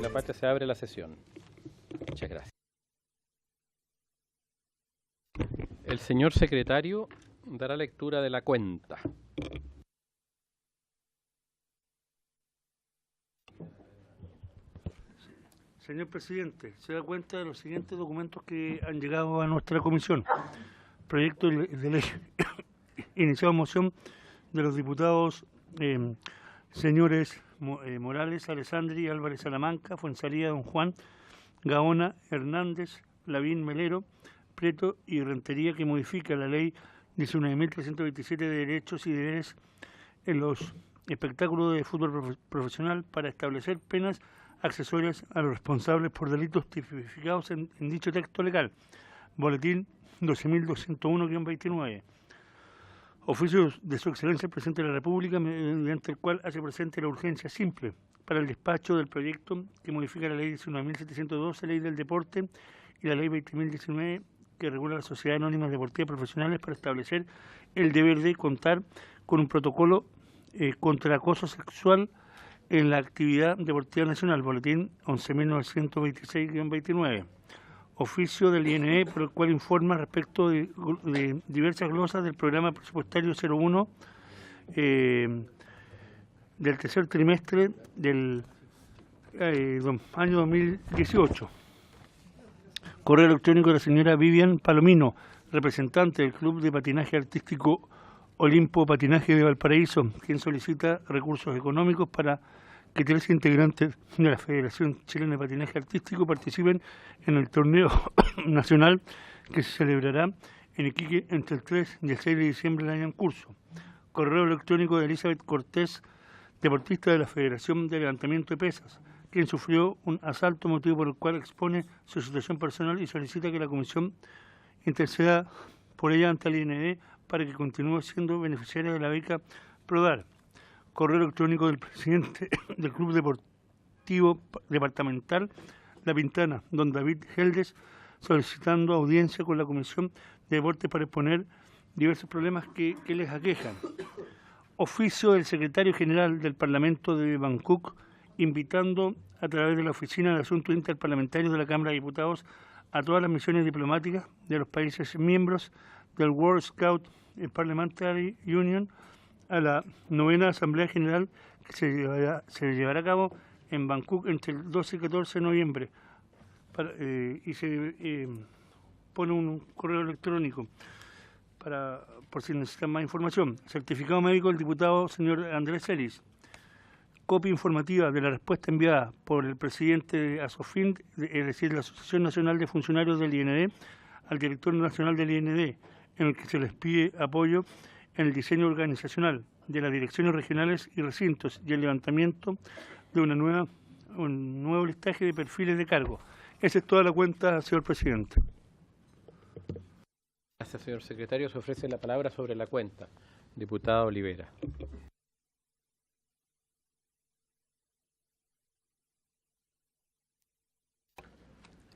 de la Patria se abre la sesión. Muchas gracias. El señor secretario dará lectura de la cuenta. Señor presidente, se da cuenta de los siguientes documentos que han llegado a nuestra comisión. Proyecto de ley iniciado moción de los diputados señores Morales, Alessandri, Álvarez Salamanca, Fuenzalía, Don Juan, Gaona, Hernández, Lavín, Melero, Prieto y Rentería, que modifica la ley 19.327 de derechos y deberes en los espectáculos de fútbol profesional para establecer penas accesorias a los responsables por delitos tipificados en dicho texto legal. Boletín 12.201-29. Oficio de su excelencia el presidente de la República, mediante el cual hace presente la urgencia simple para el despacho del proyecto que modifica la ley 19.712, ley del deporte, y la ley 20.019, que regula las sociedades anónimas deportivas profesionales, para establecer el deber de contar con un protocolo contra el acoso sexual en la actividad deportiva nacional. Boletín 11.926-29. Oficio del INE, por el cual informa respecto de diversas glosas del programa presupuestario 01 del tercer trimestre del año 2018. Correo electrónico de la señora Vivian Palomino, representante del Club de Patinaje Artístico Olimpo Patinaje de Valparaíso, quien solicita recursos económicos para que 13 integrantes de la Federación Chilena de Patinaje Artístico participen en el torneo nacional que se celebrará en Iquique entre el 3 y el 6 de diciembre del año en curso. Correo electrónico de Elizabeth Cortés, deportista de la Federación de Levantamiento de Pesas, quien sufrió un asalto, motivo por el cual expone su situación personal y solicita que la Comisión interceda por ella ante el INE para que continúe siendo beneficiaria de la beca PRODAR. Correo electrónico del presidente del Club Deportivo Departamental La Pintana, don David Geldes, solicitando audiencia con la Comisión de Deportes para exponer diversos problemas que les aquejan. Oficio del secretario general del Parlamento de Bangkok, invitando a través de la Oficina de Asuntos Interparlamentarios de la Cámara de Diputados a todas las misiones diplomáticas de los países miembros del World Scout Parliamentary Union a la 9ª Asamblea General que se llevará a cabo en Bangkok entre el 12 y 14 de noviembre. Y se pone un correo electrónico por si necesitan más información. Certificado médico del diputado señor Andrés Celis. Copia informativa de la respuesta enviada por el presidente de ASOFIN, es decir, la Asociación Nacional de Funcionarios del IND, al director nacional del IND, en el que se les pide apoyo en el diseño organizacional de las direcciones regionales y recintos y el levantamiento de un nuevo listaje de perfiles de cargo. Esa es toda la cuenta, señor presidente. Gracias, señor secretario. Se ofrece la palabra sobre la cuenta. Diputado Olivera.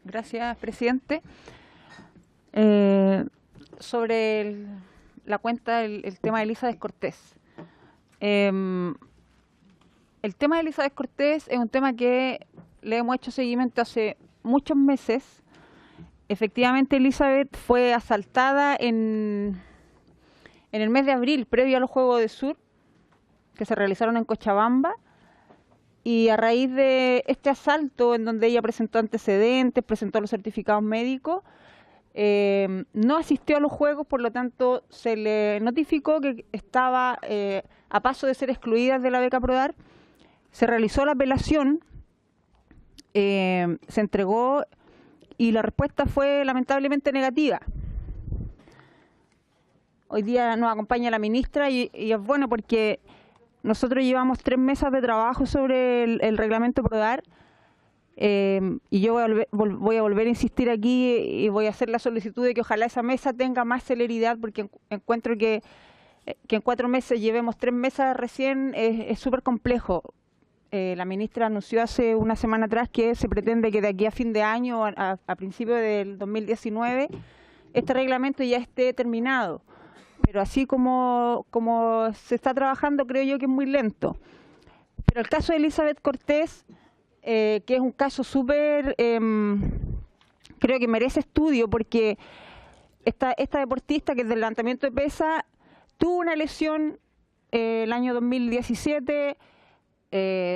Gracias, presidente. Sobre la cuenta, el tema de Elizabeth Cortés. El tema de Elizabeth Cortés es un tema que le hemos hecho seguimiento hace muchos meses. Efectivamente, Elizabeth fue asaltada en el mes de abril, previo a los Juegos de Sur, que se realizaron en Cochabamba. Y a raíz de este asalto, en donde ella presentó antecedentes, presentó los certificados médicos, no asistió a los Juegos, por lo tanto se le notificó que estaba a paso de ser excluida de la beca PRODAR. Se realizó la apelación, se entregó y la respuesta fue lamentablemente negativa. Hoy día nos acompaña la ministra y es bueno porque nosotros llevamos 3 mesas de trabajo sobre el reglamento PRODAR y yo voy a volver a insistir aquí y voy a hacer la solicitud de que ojalá esa mesa tenga más celeridad, porque encuentro que en 4 meses llevemos 3 mesas recién es súper complejo. La ministra anunció hace una semana atrás que se pretende que de aquí a fin de año, a principios del 2019, este reglamento ya esté terminado. Pero así como se está trabajando, creo yo que es muy lento. Pero el caso de Elizabeth Cortés que es un caso súper, creo que merece estudio, porque esta deportista, que es del levantamiento de pesa, tuvo una lesión el año 2017,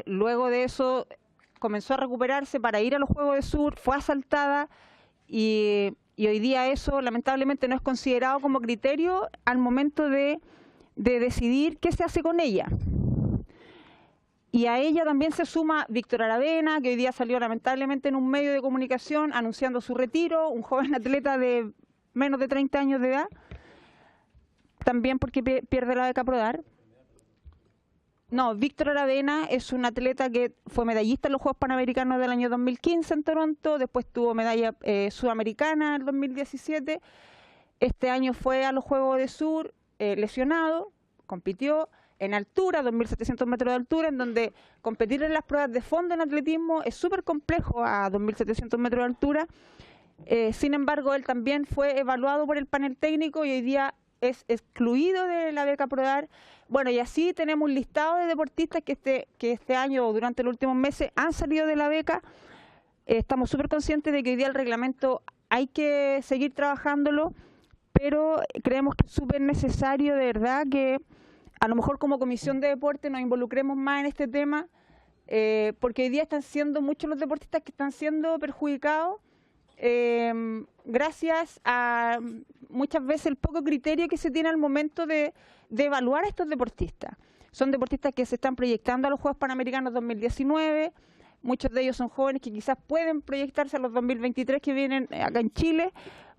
luego de eso comenzó a recuperarse para ir a los Juegos de Sur, fue asaltada y hoy día eso lamentablemente no es considerado como criterio al momento de decidir qué se hace con ella. Y a ella también se suma Víctor Aravena, que hoy día salió lamentablemente en un medio de comunicación anunciando su retiro, un joven atleta de menos de 30 años de edad, también porque pierde la beca Prodar. No, Víctor Aravena es un atleta que fue medallista en los Juegos Panamericanos del año 2015 en Toronto, después tuvo medalla sudamericana en 2017, este año fue a los Juegos de Sur lesionado, compitió en altura, 2.700 metros de altura, en donde competir en las pruebas de fondo en atletismo es súper complejo a 2.700 metros de altura. Sin embargo, él también fue evaluado por el panel técnico y hoy día es excluido de la beca Prodar. Bueno, y así tenemos un listado de deportistas que este año o durante los últimos meses han salido de la beca. Estamos súper conscientes de que hoy día el reglamento hay que seguir trabajándolo, pero creemos que es súper necesario de verdad que a lo mejor como Comisión de Deporte nos involucremos más en este tema, porque hoy día están siendo muchos los deportistas que están siendo perjudicados gracias a muchas veces el poco criterio que se tiene al momento de evaluar a estos deportistas. Son deportistas que se están proyectando a los Juegos Panamericanos 2019, muchos de ellos son jóvenes que quizás pueden proyectarse a los 2023 que vienen acá en Chile.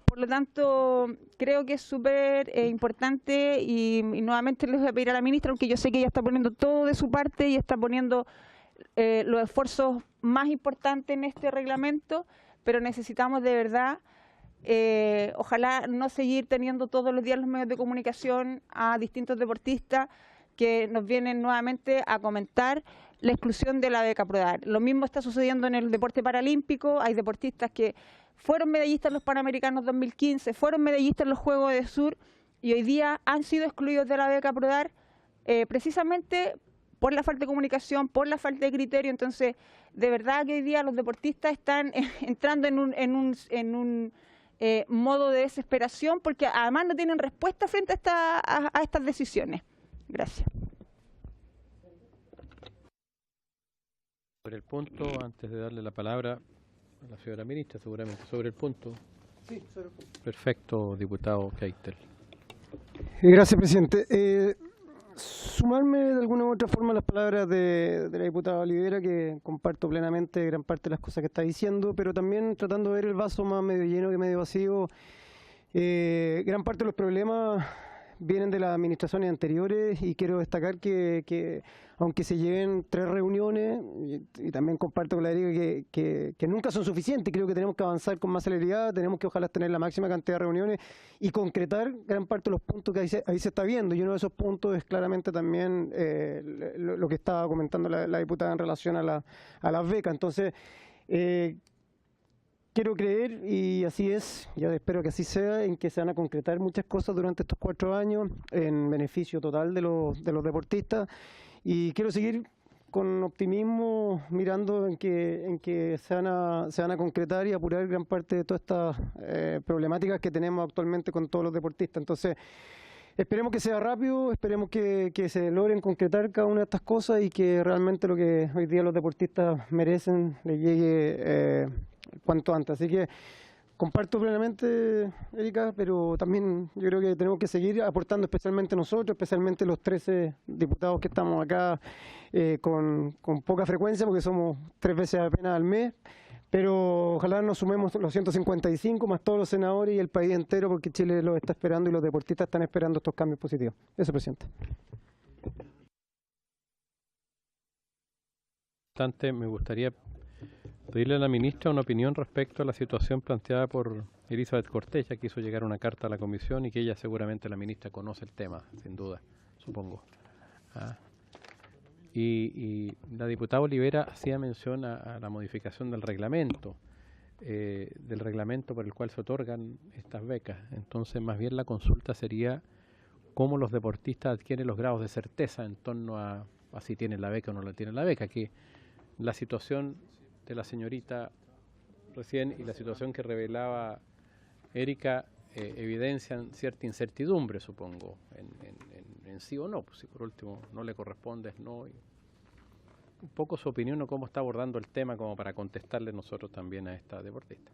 Por lo tanto, creo que es súper importante y nuevamente les voy a pedir a la ministra, aunque yo sé que ella está poniendo todo de su parte y está poniendo los esfuerzos más importantes en este reglamento, pero necesitamos de verdad, ojalá no seguir teniendo todos los días los medios de comunicación a distintos deportistas que nos vienen nuevamente a comentar la exclusión de la beca Prodar. Lo mismo está sucediendo en el deporte paralímpico, hay deportistas que fueron medallistas en los Panamericanos 2015, fueron medallistas en los Juegos de Sur y hoy día han sido excluidos de la beca Prodar precisamente por la falta de comunicación, por la falta de criterio. Entonces, de verdad que hoy día los deportistas están entrando en un modo de desesperación porque además no tienen respuesta frente a estas decisiones. Gracias. Sobre el punto, antes de darle la palabra a la señora ministra, seguramente, sobre el punto. Sí, sobre el punto. Perfecto, diputado Keitel. Gracias, presidente. Sumarme de alguna u otra forma a las palabras de la diputada Olivera, que comparto plenamente gran parte de las cosas que está diciendo, pero también tratando de ver el vaso más medio lleno que medio vacío. Gran parte de los problemas vienen de las administraciones anteriores y quiero destacar que aunque se lleven 3 reuniones, y también comparto con la Erika que nunca son suficientes, creo que tenemos que avanzar con más celeridad, tenemos que ojalá tener la máxima cantidad de reuniones y concretar gran parte de los puntos que ahí se está viendo, y uno de esos puntos es claramente también lo que estaba comentando la diputada en relación a las becas. Entonces, quiero creer, y así es, ya espero que así sea, en que se van a concretar muchas cosas durante estos 4 años en beneficio total de los deportistas, y quiero seguir con optimismo mirando en que se van a concretar y apurar gran parte de todas estas problemáticas que tenemos actualmente con todos los deportistas. Entonces, esperemos que sea rápido, esperemos que se logren concretar cada una de estas cosas y que realmente lo que hoy día los deportistas merecen les llegue cuanto antes. Así que comparto plenamente, Erika, pero también yo creo que tenemos que seguir aportando, especialmente nosotros, especialmente los 13 diputados que estamos acá con poca frecuencia, porque somos 3 veces apenas al mes, pero ojalá nos sumemos los 155 más todos los senadores y el país entero, porque Chile los está esperando y los deportistas están esperando estos cambios positivos. Eso, presidente. Me gustaría pedirle a la ministra una opinión respecto a la situación planteada por Elizabeth Cortés, ya que hizo llegar una carta a la comisión y que ella seguramente, la ministra, conoce el tema, sin duda, supongo. Y la diputada Olivera hacía mención a la modificación del reglamento por el cual se otorgan estas becas. Entonces, más bien la consulta sería cómo los deportistas adquieren los grados de certeza en torno a si tienen la beca o no la tienen la beca, que la situación de la señorita recién y la situación que revelaba Erika evidencian cierta incertidumbre, supongo, en sí o no. Pues si por último no le corresponde, es no. Un poco su opinión o cómo está abordando el tema como para contestarle nosotros también a esta deportista.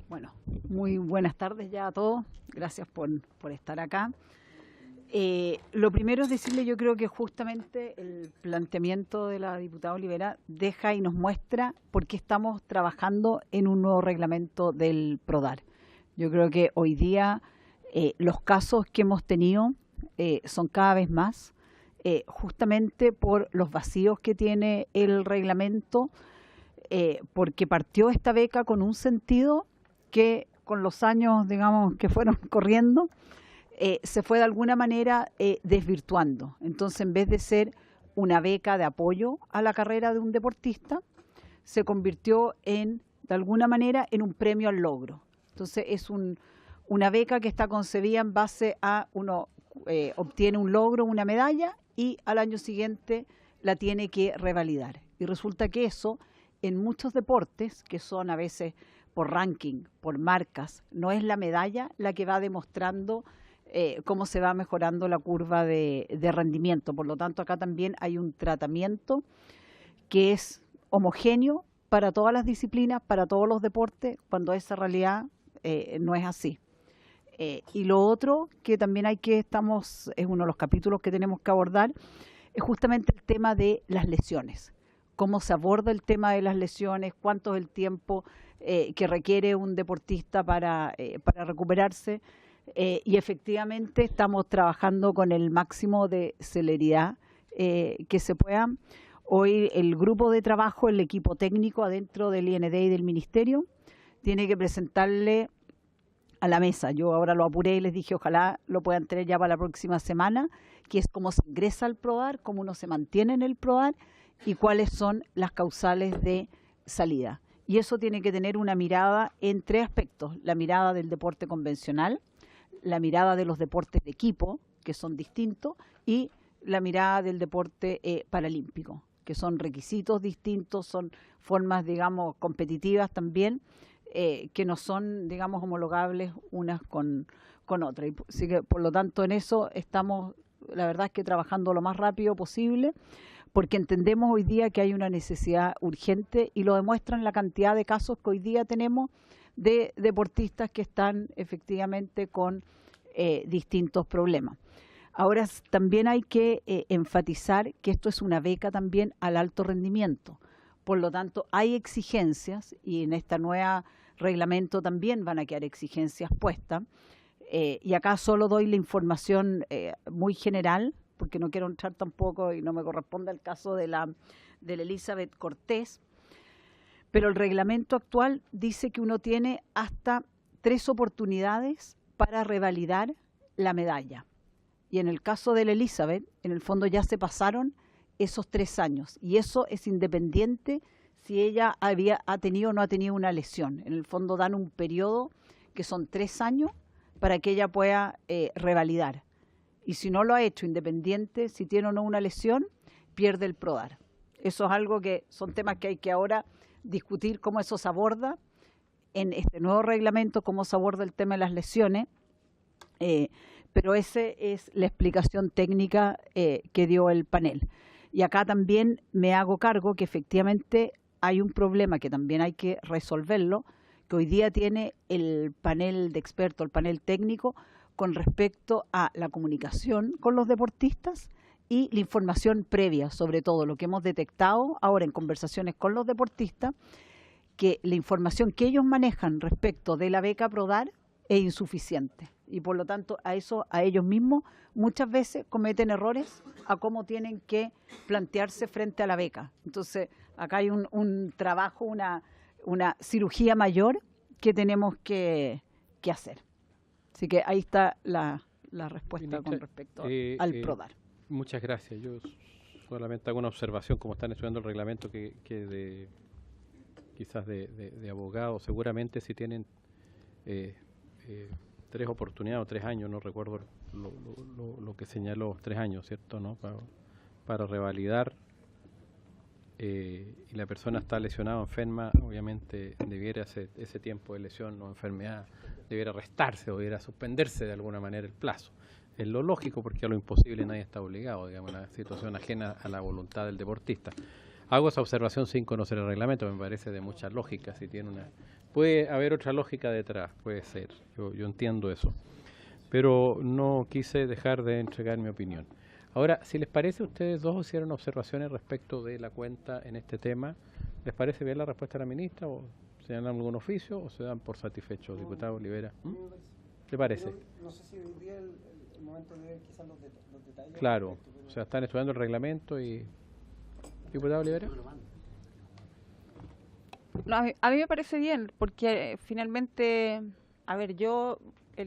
Bueno, muy buenas tardes ya a todos. Gracias por estar acá. Lo primero es decirle, yo creo que justamente el planteamiento de la diputada Olivera deja y nos muestra por qué estamos trabajando en un nuevo reglamento del PRODAR. Yo creo que hoy día los casos que hemos tenido son cada vez más, justamente por los vacíos que tiene el reglamento, porque partió esta beca con un sentido que con los años, digamos, que fueron corriendo, se fue de alguna manera desvirtuando. Entonces, en vez de ser una beca de apoyo a la carrera de un deportista, se convirtió de alguna manera, en un premio al logro. Entonces, es una beca que está concebida en base a uno obtiene un logro, una medalla, y al año siguiente la tiene que revalidar. Y resulta que eso, en muchos deportes, que son a veces por ranking, por marcas, no es la medalla la que va demostrando cómo se va mejorando la curva de rendimiento. Por lo tanto, acá también hay un tratamiento que es homogéneo para todas las disciplinas, para todos los deportes, cuando esa realidad no es así. Y lo otro que también es uno de los capítulos que tenemos que abordar, es justamente el tema de las lesiones. Cómo se aborda el tema de las lesiones, cuánto es el tiempo que requiere un deportista para recuperarse. Y efectivamente estamos trabajando con el máximo de celeridad que se pueda. Hoy el grupo de trabajo, el equipo técnico adentro del IND y del Ministerio, tiene que presentarle a la mesa. Yo ahora lo apuré y les dije, ojalá lo puedan tener ya para la próxima semana, que es cómo se ingresa al PRODAR, cómo uno se mantiene en el PRODAR y cuáles son las causales de salida. Y eso tiene que tener una mirada en tres aspectos: la mirada del deporte convencional, la mirada de los deportes de equipo, que son distintos, y la mirada del deporte paralímpico, que son requisitos distintos, son formas, digamos, competitivas también, que no son, digamos, homologables unas con otras. Así que, por lo tanto, en eso estamos, la verdad es que trabajando lo más rápido posible, porque entendemos hoy día que hay una necesidad urgente y lo demuestran la cantidad de casos que hoy día tenemos de deportistas que están efectivamente con distintos problemas. Ahora también hay que enfatizar que esto es una beca también al alto rendimiento. Por lo tanto, hay exigencias y en este nuevo reglamento también van a quedar exigencias puestas. Y acá solo doy la información muy general, porque no quiero entrar tampoco y no me corresponde el caso de la Elizabeth Cortés. Pero el reglamento actual dice que uno tiene hasta 3 oportunidades para revalidar la medalla. Y en el caso de la Elizabeth, en el fondo ya se pasaron esos 3 años. Y eso es independiente si ella ha tenido o no ha tenido una lesión. En el fondo dan un periodo que son 3 años para que ella pueda revalidar. Y si no lo ha hecho, independiente si tiene o no una lesión, pierde el PRODAR. Eso es algo que son temas que hay que ahora discutir, cómo eso se aborda en este nuevo reglamento, cómo se aborda el tema de las lesiones, pero esa es la explicación técnica que dio el panel. Y acá también me hago cargo que efectivamente hay un problema que también hay que resolverlo, que hoy día tiene el panel de expertos, el panel técnico, con respecto a la comunicación con los deportistas y la información previa, sobre todo lo que hemos detectado ahora en conversaciones con los deportistas, que la información que ellos manejan respecto de la beca PRODAR es insuficiente. Y por lo tanto a ellos mismos muchas veces cometen errores a cómo tienen que plantearse frente a la beca. Entonces acá hay un trabajo, una cirugía mayor que tenemos que hacer. Así que ahí está la respuesta, ministra, con respecto al PRODAR. Muchas gracias. Yo solamente hago una observación, como están estudiando el reglamento, quizás de abogados. Seguramente si tienen 3 oportunidades o 3 años, no recuerdo lo que señaló, 3 años, ¿cierto? ¿No? Para revalidar y la persona está lesionada o enferma, obviamente debiera ese tiempo de lesión o enfermedad debiera restarse o debiera suspenderse de alguna manera el plazo. Es lo lógico, porque a lo imposible nadie está obligado, digamos, una situación ajena a la voluntad del deportista. Hago esa observación sin conocer el reglamento, me parece de mucha lógica. Si tiene puede haber otra lógica detrás, puede ser, yo entiendo eso, pero no quise dejar de entregar mi opinión. Ahora, si les parece, ustedes dos hicieron observaciones respecto de la cuenta en este tema. ¿Les parece bien la respuesta de la ministra o se dan algún oficio o se dan por satisfechos, diputado Olivera? ¿Le parece? No sé si hoy día el momento de ver quizás los detalles. Claro, o sea, están estudiando el reglamento y... ¿Diputado Olivera? No, a mí me parece bien, porque finalmente, a ver, el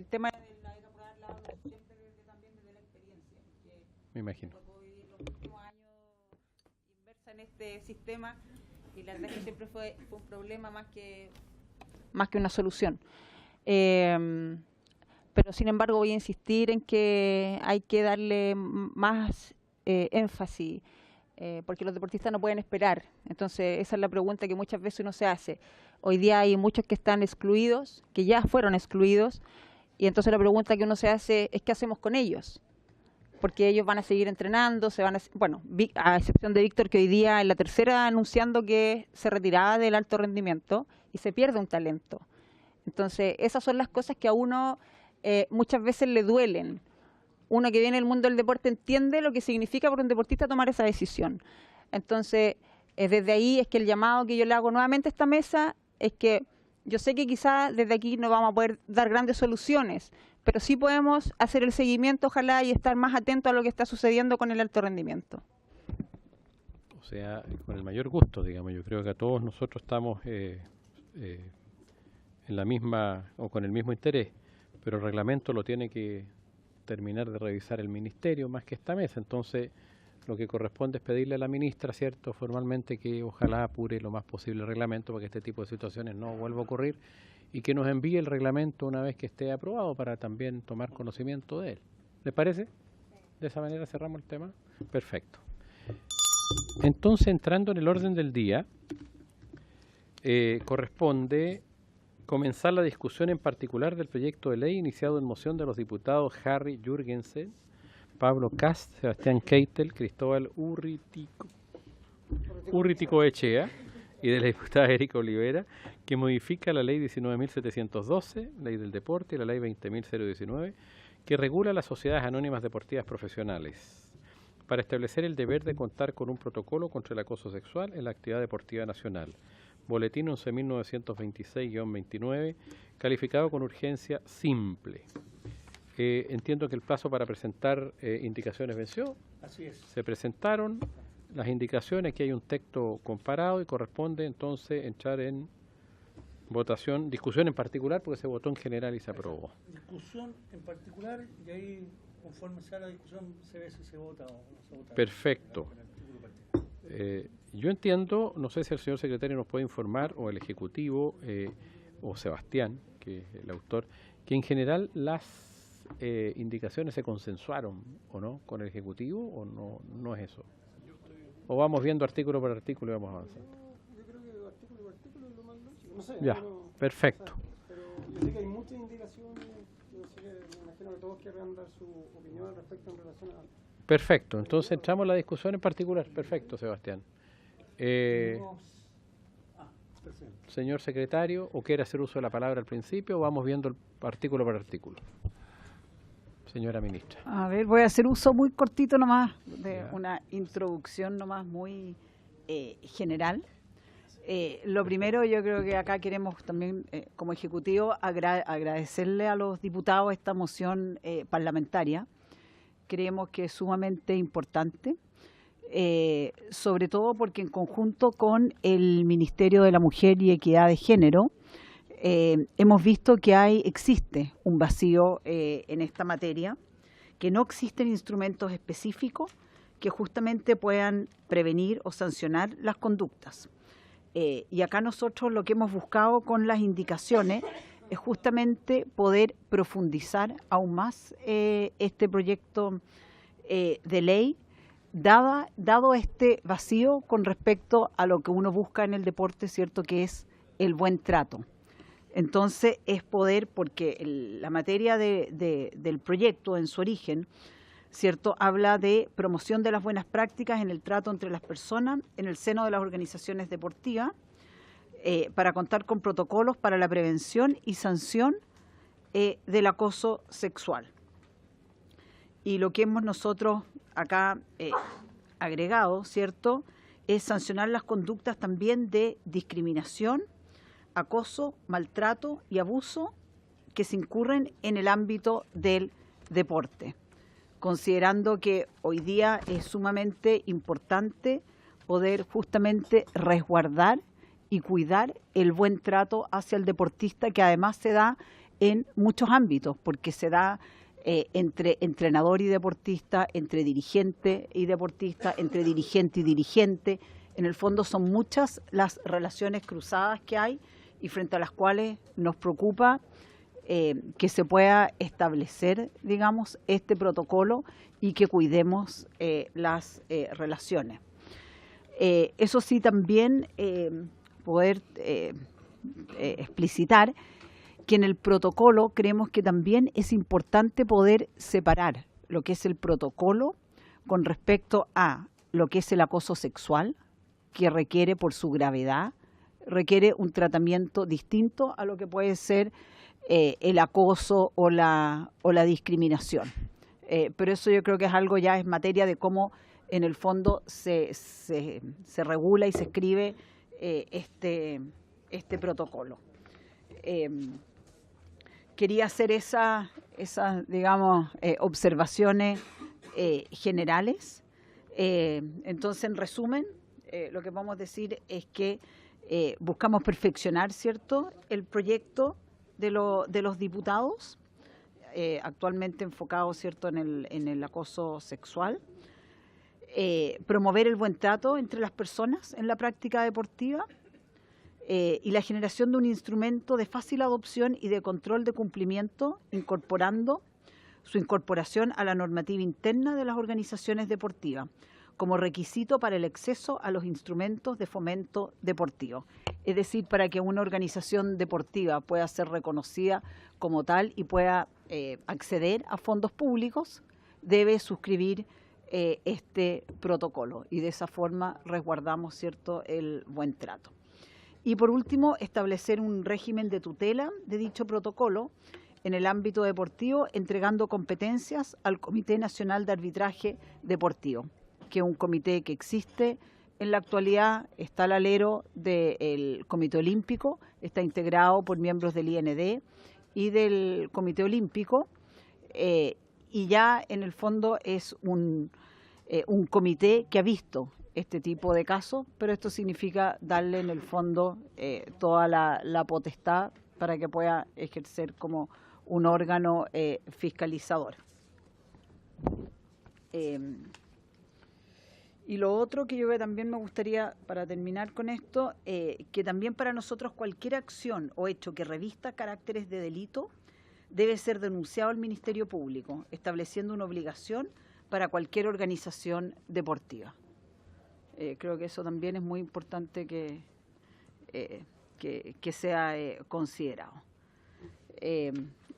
tema de la beca por hablo siempre también desde la experiencia. Me imagino. Los últimos años inversa en este sistema y la verdad es que siempre fue un problema más que una solución. Pero sin embargo voy a insistir en que hay que darle más énfasis. Porque los deportistas no pueden esperar. Entonces, esa es la pregunta que muchas veces uno se hace. Hoy día hay muchos que están excluidos, que ya fueron excluidos, y entonces la pregunta que uno se hace es ¿qué hacemos con ellos? Porque ellos van a seguir entrenando, a excepción de Víctor, que hoy día en la tercera anunciando que se retiraba del alto rendimiento y se pierde un talento. Entonces, esas son las cosas que a uno muchas veces le duelen. Uno que viene del mundo del deporte entiende lo que significa para un deportista tomar esa decisión. Entonces, desde ahí es que el llamado que yo le hago nuevamente a esta mesa es que yo sé que quizás desde aquí no vamos a poder dar grandes soluciones, pero sí podemos hacer el seguimiento, ojalá, y estar más atentos a lo que está sucediendo con el alto rendimiento. O sea, con el mayor gusto, digamos. Yo creo que a todos nosotros estamos en la misma o con el mismo interés, pero el reglamento lo tiene que terminar de revisar el ministerio más que esta mesa. Entonces, lo que corresponde es pedirle a la ministra, cierto, formalmente, que ojalá apure lo más posible el reglamento para que este tipo de situaciones no vuelva a ocurrir y que nos envíe el reglamento una vez que esté aprobado para también tomar conocimiento de él. ¿Les parece? De esa manera cerramos el tema. Perfecto. Entonces, entrando en el orden del día, corresponde comenzar la discusión en particular del proyecto de ley iniciado en moción de los diputados Harry Jürgensen, Pablo Cast, Sebastián Keitel, Cristóbal Urriticoechea y de la diputada Erika Olivera, que modifica la ley 19.712, ley del deporte, y la ley 20.019, que regula las sociedades anónimas deportivas profesionales, para establecer el deber de contar con un protocolo contra el acoso sexual en la actividad deportiva nacional. Boletín 11.926-29, calificado con urgencia simple. Entiendo que el plazo para presentar indicaciones venció. Así es. Se presentaron las indicaciones, aquí hay un texto comparado y corresponde entonces entrar en votación, discusión en particular, porque se votó en general y se aprobó. Discusión en particular y ahí, conforme sea la discusión, se ve si se vota o no se vota. Perfecto. Yo entiendo, no sé si el señor secretario nos puede informar, o el Ejecutivo, o Sebastián, que es el autor, que en general las indicaciones se consensuaron, ¿o no?, con el Ejecutivo, o no es eso. O vamos viendo artículo por artículo y vamos avanzando. Yo creo que artículo por artículo es lo más lógico. No sé, Ya, perfecto. Pero yo sé que hay muchas indicaciones, yo sé que me imagino que todos querrán dar su opinión al respecto en relación a... Perfecto, entonces entramos en la discusión en particular. Perfecto, Sebastián. Señor secretario, ¿o quiere hacer uso de la palabra al principio o vamos viendo el artículo por artículo? Señora ministra. A ver, voy a hacer uso muy cortito nomás de una introducción nomás muy general. Lo primero, yo creo que acá queremos también, como Ejecutivo, agradecerle a los diputados esta moción parlamentaria. Creemos que es sumamente importante, sobre todo porque en conjunto con el Ministerio de la Mujer y Equidad de Género, hemos visto que existe un vacío en esta materia, que no existen instrumentos específicos que justamente puedan prevenir o sancionar las conductas. Y acá nosotros lo que hemos buscado con las indicaciones es justamente poder profundizar aún más este proyecto de ley, dado este vacío con respecto a lo que uno busca en el deporte, ¿cierto?, que es el buen trato. Entonces es poder, porque la materia del proyecto en su origen, ¿cierto?, habla de promoción de las buenas prácticas en el trato entre las personas en el seno de las organizaciones deportivas, para contar con protocolos para la prevención y sanción del acoso sexual. Y lo que hemos nosotros acá agregado, ¿cierto?, es sancionar las conductas también de discriminación, acoso, maltrato y abuso que se incurren en el ámbito del deporte, considerando que hoy día es sumamente importante poder justamente resguardar y cuidar el buen trato hacia el deportista, que además se da en muchos ámbitos, porque se da entre entrenador y deportista, entre dirigente y deportista, entre dirigente y dirigente. En el fondo son muchas las relaciones cruzadas que hay y frente a las cuales nos preocupa que se pueda establecer, digamos, este protocolo y que cuidemos las relaciones. Eso sí, también poder explicitar que en el protocolo creemos que también es importante poder separar lo que es el protocolo con respecto a lo que es el acoso sexual, que requiere por su gravedad, requiere un tratamiento distinto a lo que puede ser el acoso o la discriminación. Pero eso yo creo que es algo ya, es materia de cómo en el fondo se regula y se escribe este protocolo. Quería hacer esas digamos, observaciones generales. Entonces, en resumen, lo que vamos a decir es que buscamos perfeccionar, ¿cierto?, el proyecto de los diputados, actualmente enfocado, ¿cierto?, en el acoso sexual, promover el buen trato entre las personas en la práctica deportiva, y la generación de un instrumento de fácil adopción y de control de cumplimiento, incorporando su incorporación a la normativa interna de las organizaciones deportivas como requisito para el acceso a los instrumentos de fomento deportivo. Es decir, para que una organización deportiva pueda ser reconocida como tal y pueda acceder a fondos públicos, debe suscribir este protocolo, y de esa forma resguardamos, ¿cierto?, el buen trato. Y por último, establecer un régimen de tutela de dicho protocolo en el ámbito deportivo, entregando competencias al Comité Nacional de Arbitraje Deportivo, que es un comité que existe en la actualidad, está al alero del Comité Olímpico, está integrado por miembros del IND y del Comité Olímpico, y ya en el fondo es un comité que ha visto este tipo de casos, pero esto significa darle en el fondo toda la potestad para que pueda ejercer como un órgano fiscalizador. Y lo otro que yo también me gustaría, para terminar con esto, que también para nosotros cualquier acción o hecho que revista caracteres de delito debe ser denunciado al Ministerio Público, estableciendo una obligación para cualquier organización deportiva. Creo que eso también es muy importante que sea considerado.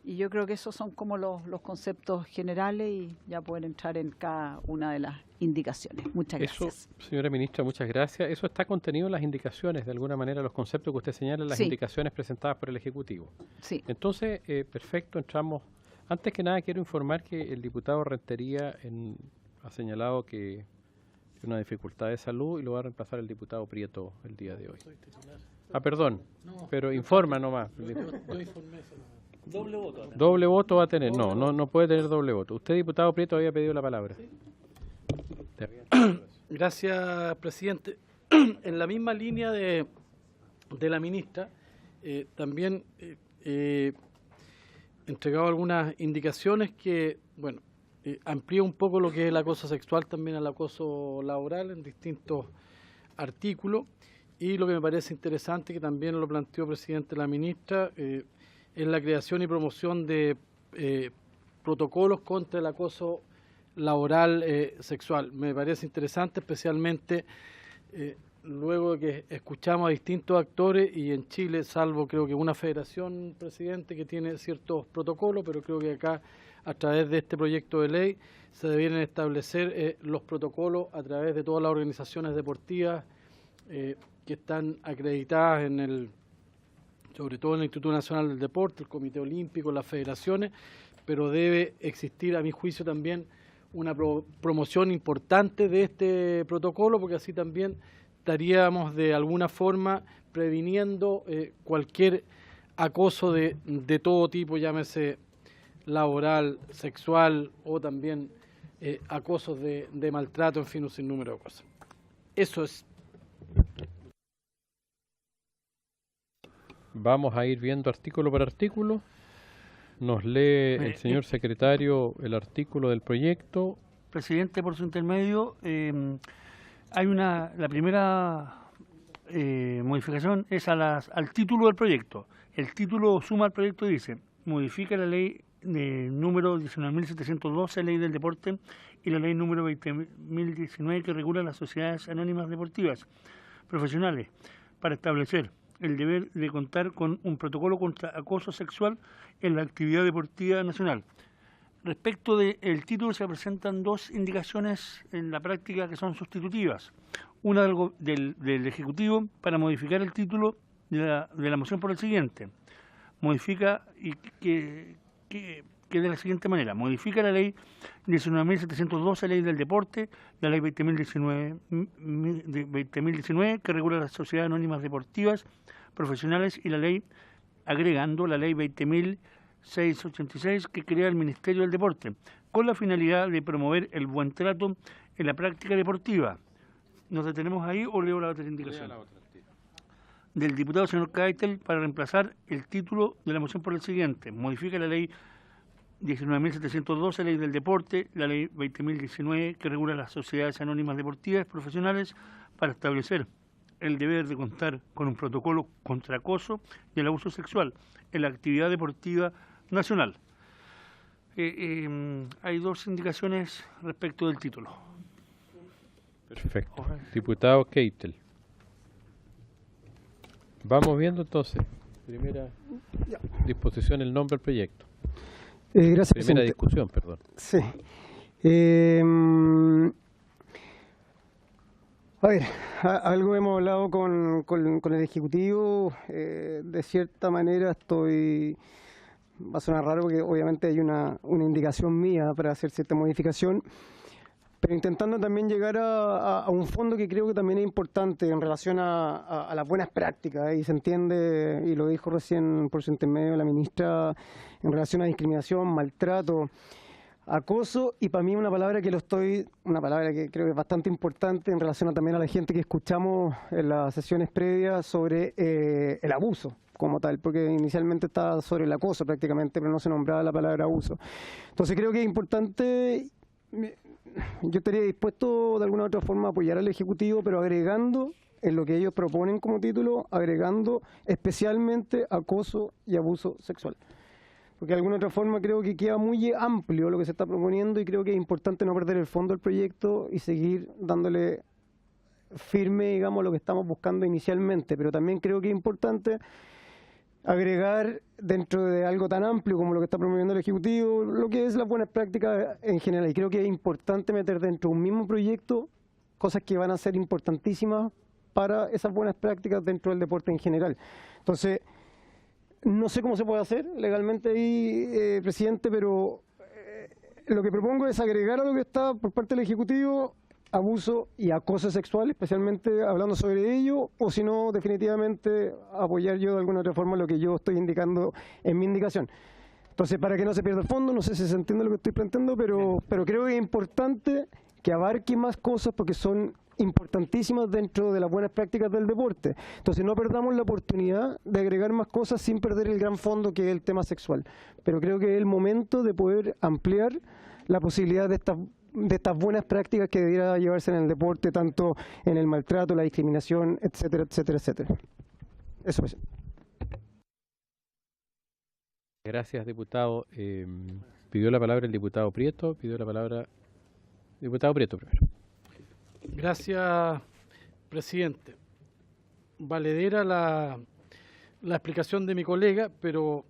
Y yo creo que esos son como los conceptos generales, y ya pueden entrar en cada una de las indicaciones. Muchas gracias. Eso, señora ministra, muchas gracias. Eso está contenido en las indicaciones, de alguna manera, los conceptos que usted señala en las indicaciones presentadas por el Ejecutivo. Sí. Entonces, perfecto, entramos. Antes que nada, quiero informar que el diputado Rentería ha señalado que una dificultad de salud y lo va a reemplazar el diputado Prieto el día de hoy. Perdón, pero informa nomás. Doble voto. Doble voto va a tener. No puede tener doble voto. Usted, diputado Prieto, había pedido la palabra. Gracias, presidente. En la misma línea de la ministra, también he entregado algunas indicaciones que, bueno, amplía un poco lo que es el acoso sexual también al acoso laboral en distintos artículos, y lo que me parece interesante, que también lo planteó presidente la ministra, es la creación y promoción de protocolos contra el acoso laboral sexual. Me parece interesante, especialmente luego de que escuchamos a distintos actores, y en Chile, salvo creo que una federación, presidente, que tiene ciertos protocolos, pero creo que acá, a través de este proyecto de ley, se debieran establecer los protocolos a través de todas las organizaciones deportivas que están acreditadas sobre todo en el Instituto Nacional del Deporte, el Comité Olímpico, las federaciones, pero debe existir, a mi juicio, también una promoción importante de este protocolo, porque así también estaríamos de alguna forma previniendo cualquier acoso de todo tipo, llámese laboral, sexual o también acosos de maltrato, en fin, un sinnúmero de cosas. Eso es. Vamos a ir viendo artículo por artículo. Nos lee el señor secretario el artículo del proyecto. Presidente, por su intermedio, hay la primera modificación es al título del proyecto. El título suma al proyecto y dice: modifica la ley número 19.712, ley del deporte, y la ley número 20.019, que regula las sociedades anónimas deportivas profesionales, para establecer el deber de contar con un protocolo contra acoso sexual en la actividad deportiva nacional. Respecto del título, se presentan dos indicaciones en la práctica que son sustitutivas. Una del Ejecutivo para modificar el título de la moción por el siguiente. Modifica y que de la siguiente manera: modifica la ley 19.712, ley del deporte, la ley 20.019, que regula las sociedades anónimas deportivas profesionales, y la ley, agregando la ley 20.686, que crea el Ministerio del Deporte, con la finalidad de promover el buen trato en la práctica deportiva. ¿Nos detenemos ahí o leo la otra indicación? Del diputado señor Keitel, para reemplazar el título de la moción por el siguiente: modifica la ley 19.712, ley del deporte, la ley 20.019, que regula las sociedades anónimas deportivas profesionales, para establecer el deber de contar con un protocolo contra acoso y el abuso sexual en la actividad deportiva nacional. Hay dos indicaciones respecto del título. Perfecto. Diputado Keitel. Vamos viendo entonces. Primera disposición, el nombre del proyecto. Gracias, Primera presidente. discusión, perdón. Sí. A ver, algo hemos hablado con el Ejecutivo. De cierta manera va a sonar raro porque obviamente hay una indicación mía para hacer cierta modificación, pero intentando también llegar a un fondo que creo que también es importante en relación a las buenas prácticas, y se entiende, y lo dijo recién por su intermedio la ministra, en relación a discriminación, maltrato, acoso, y para mí una palabra que creo que es bastante importante en relación también a la gente que escuchamos en las sesiones previas sobre el abuso como tal, porque inicialmente estaba sobre el acoso prácticamente, pero no se nombraba la palabra abuso. Entonces creo que es importante. Yo estaría dispuesto de alguna u otra forma a apoyar al Ejecutivo, pero agregando en lo que ellos proponen como título, agregando especialmente acoso y abuso sexual. Porque de alguna otra forma creo que queda muy amplio lo que se está proponiendo, y creo que es importante no perder el fondo del proyecto y seguir dándole firme, digamos, lo que estamos buscando inicialmente. Pero también creo que es importante agregar dentro de algo tan amplio como lo que está promoviendo el Ejecutivo, lo que es las buenas prácticas en general. Y creo que es importante meter dentro de un mismo proyecto cosas que van a ser importantísimas para esas buenas prácticas dentro del deporte en general. Entonces, no sé cómo se puede hacer legalmente ahí, presidente, pero lo que propongo es agregar a lo que está por parte del Ejecutivo abuso y acoso sexual, especialmente hablando sobre ello, o si no, definitivamente apoyar yo de alguna otra forma lo que yo estoy indicando en mi indicación. Entonces, para que no se pierda el fondo, no sé si se entiende lo que estoy planteando, pero creo que es importante que abarque más cosas porque son importantísimas dentro de las buenas prácticas del deporte. Entonces, no perdamos la oportunidad de agregar más cosas sin perder el gran fondo que es el tema sexual. Pero creo que es el momento de poder ampliar la posibilidad de estas buenas prácticas que debiera llevarse en el deporte, tanto en el maltrato, la discriminación, etcétera, etcétera, etcétera. Eso es. Gracias, diputado. Pidió la palabra el diputado Prieto, pidió la palabra Diputado Prieto primero. Gracias, presidente. Valedera la explicación de mi colega, pero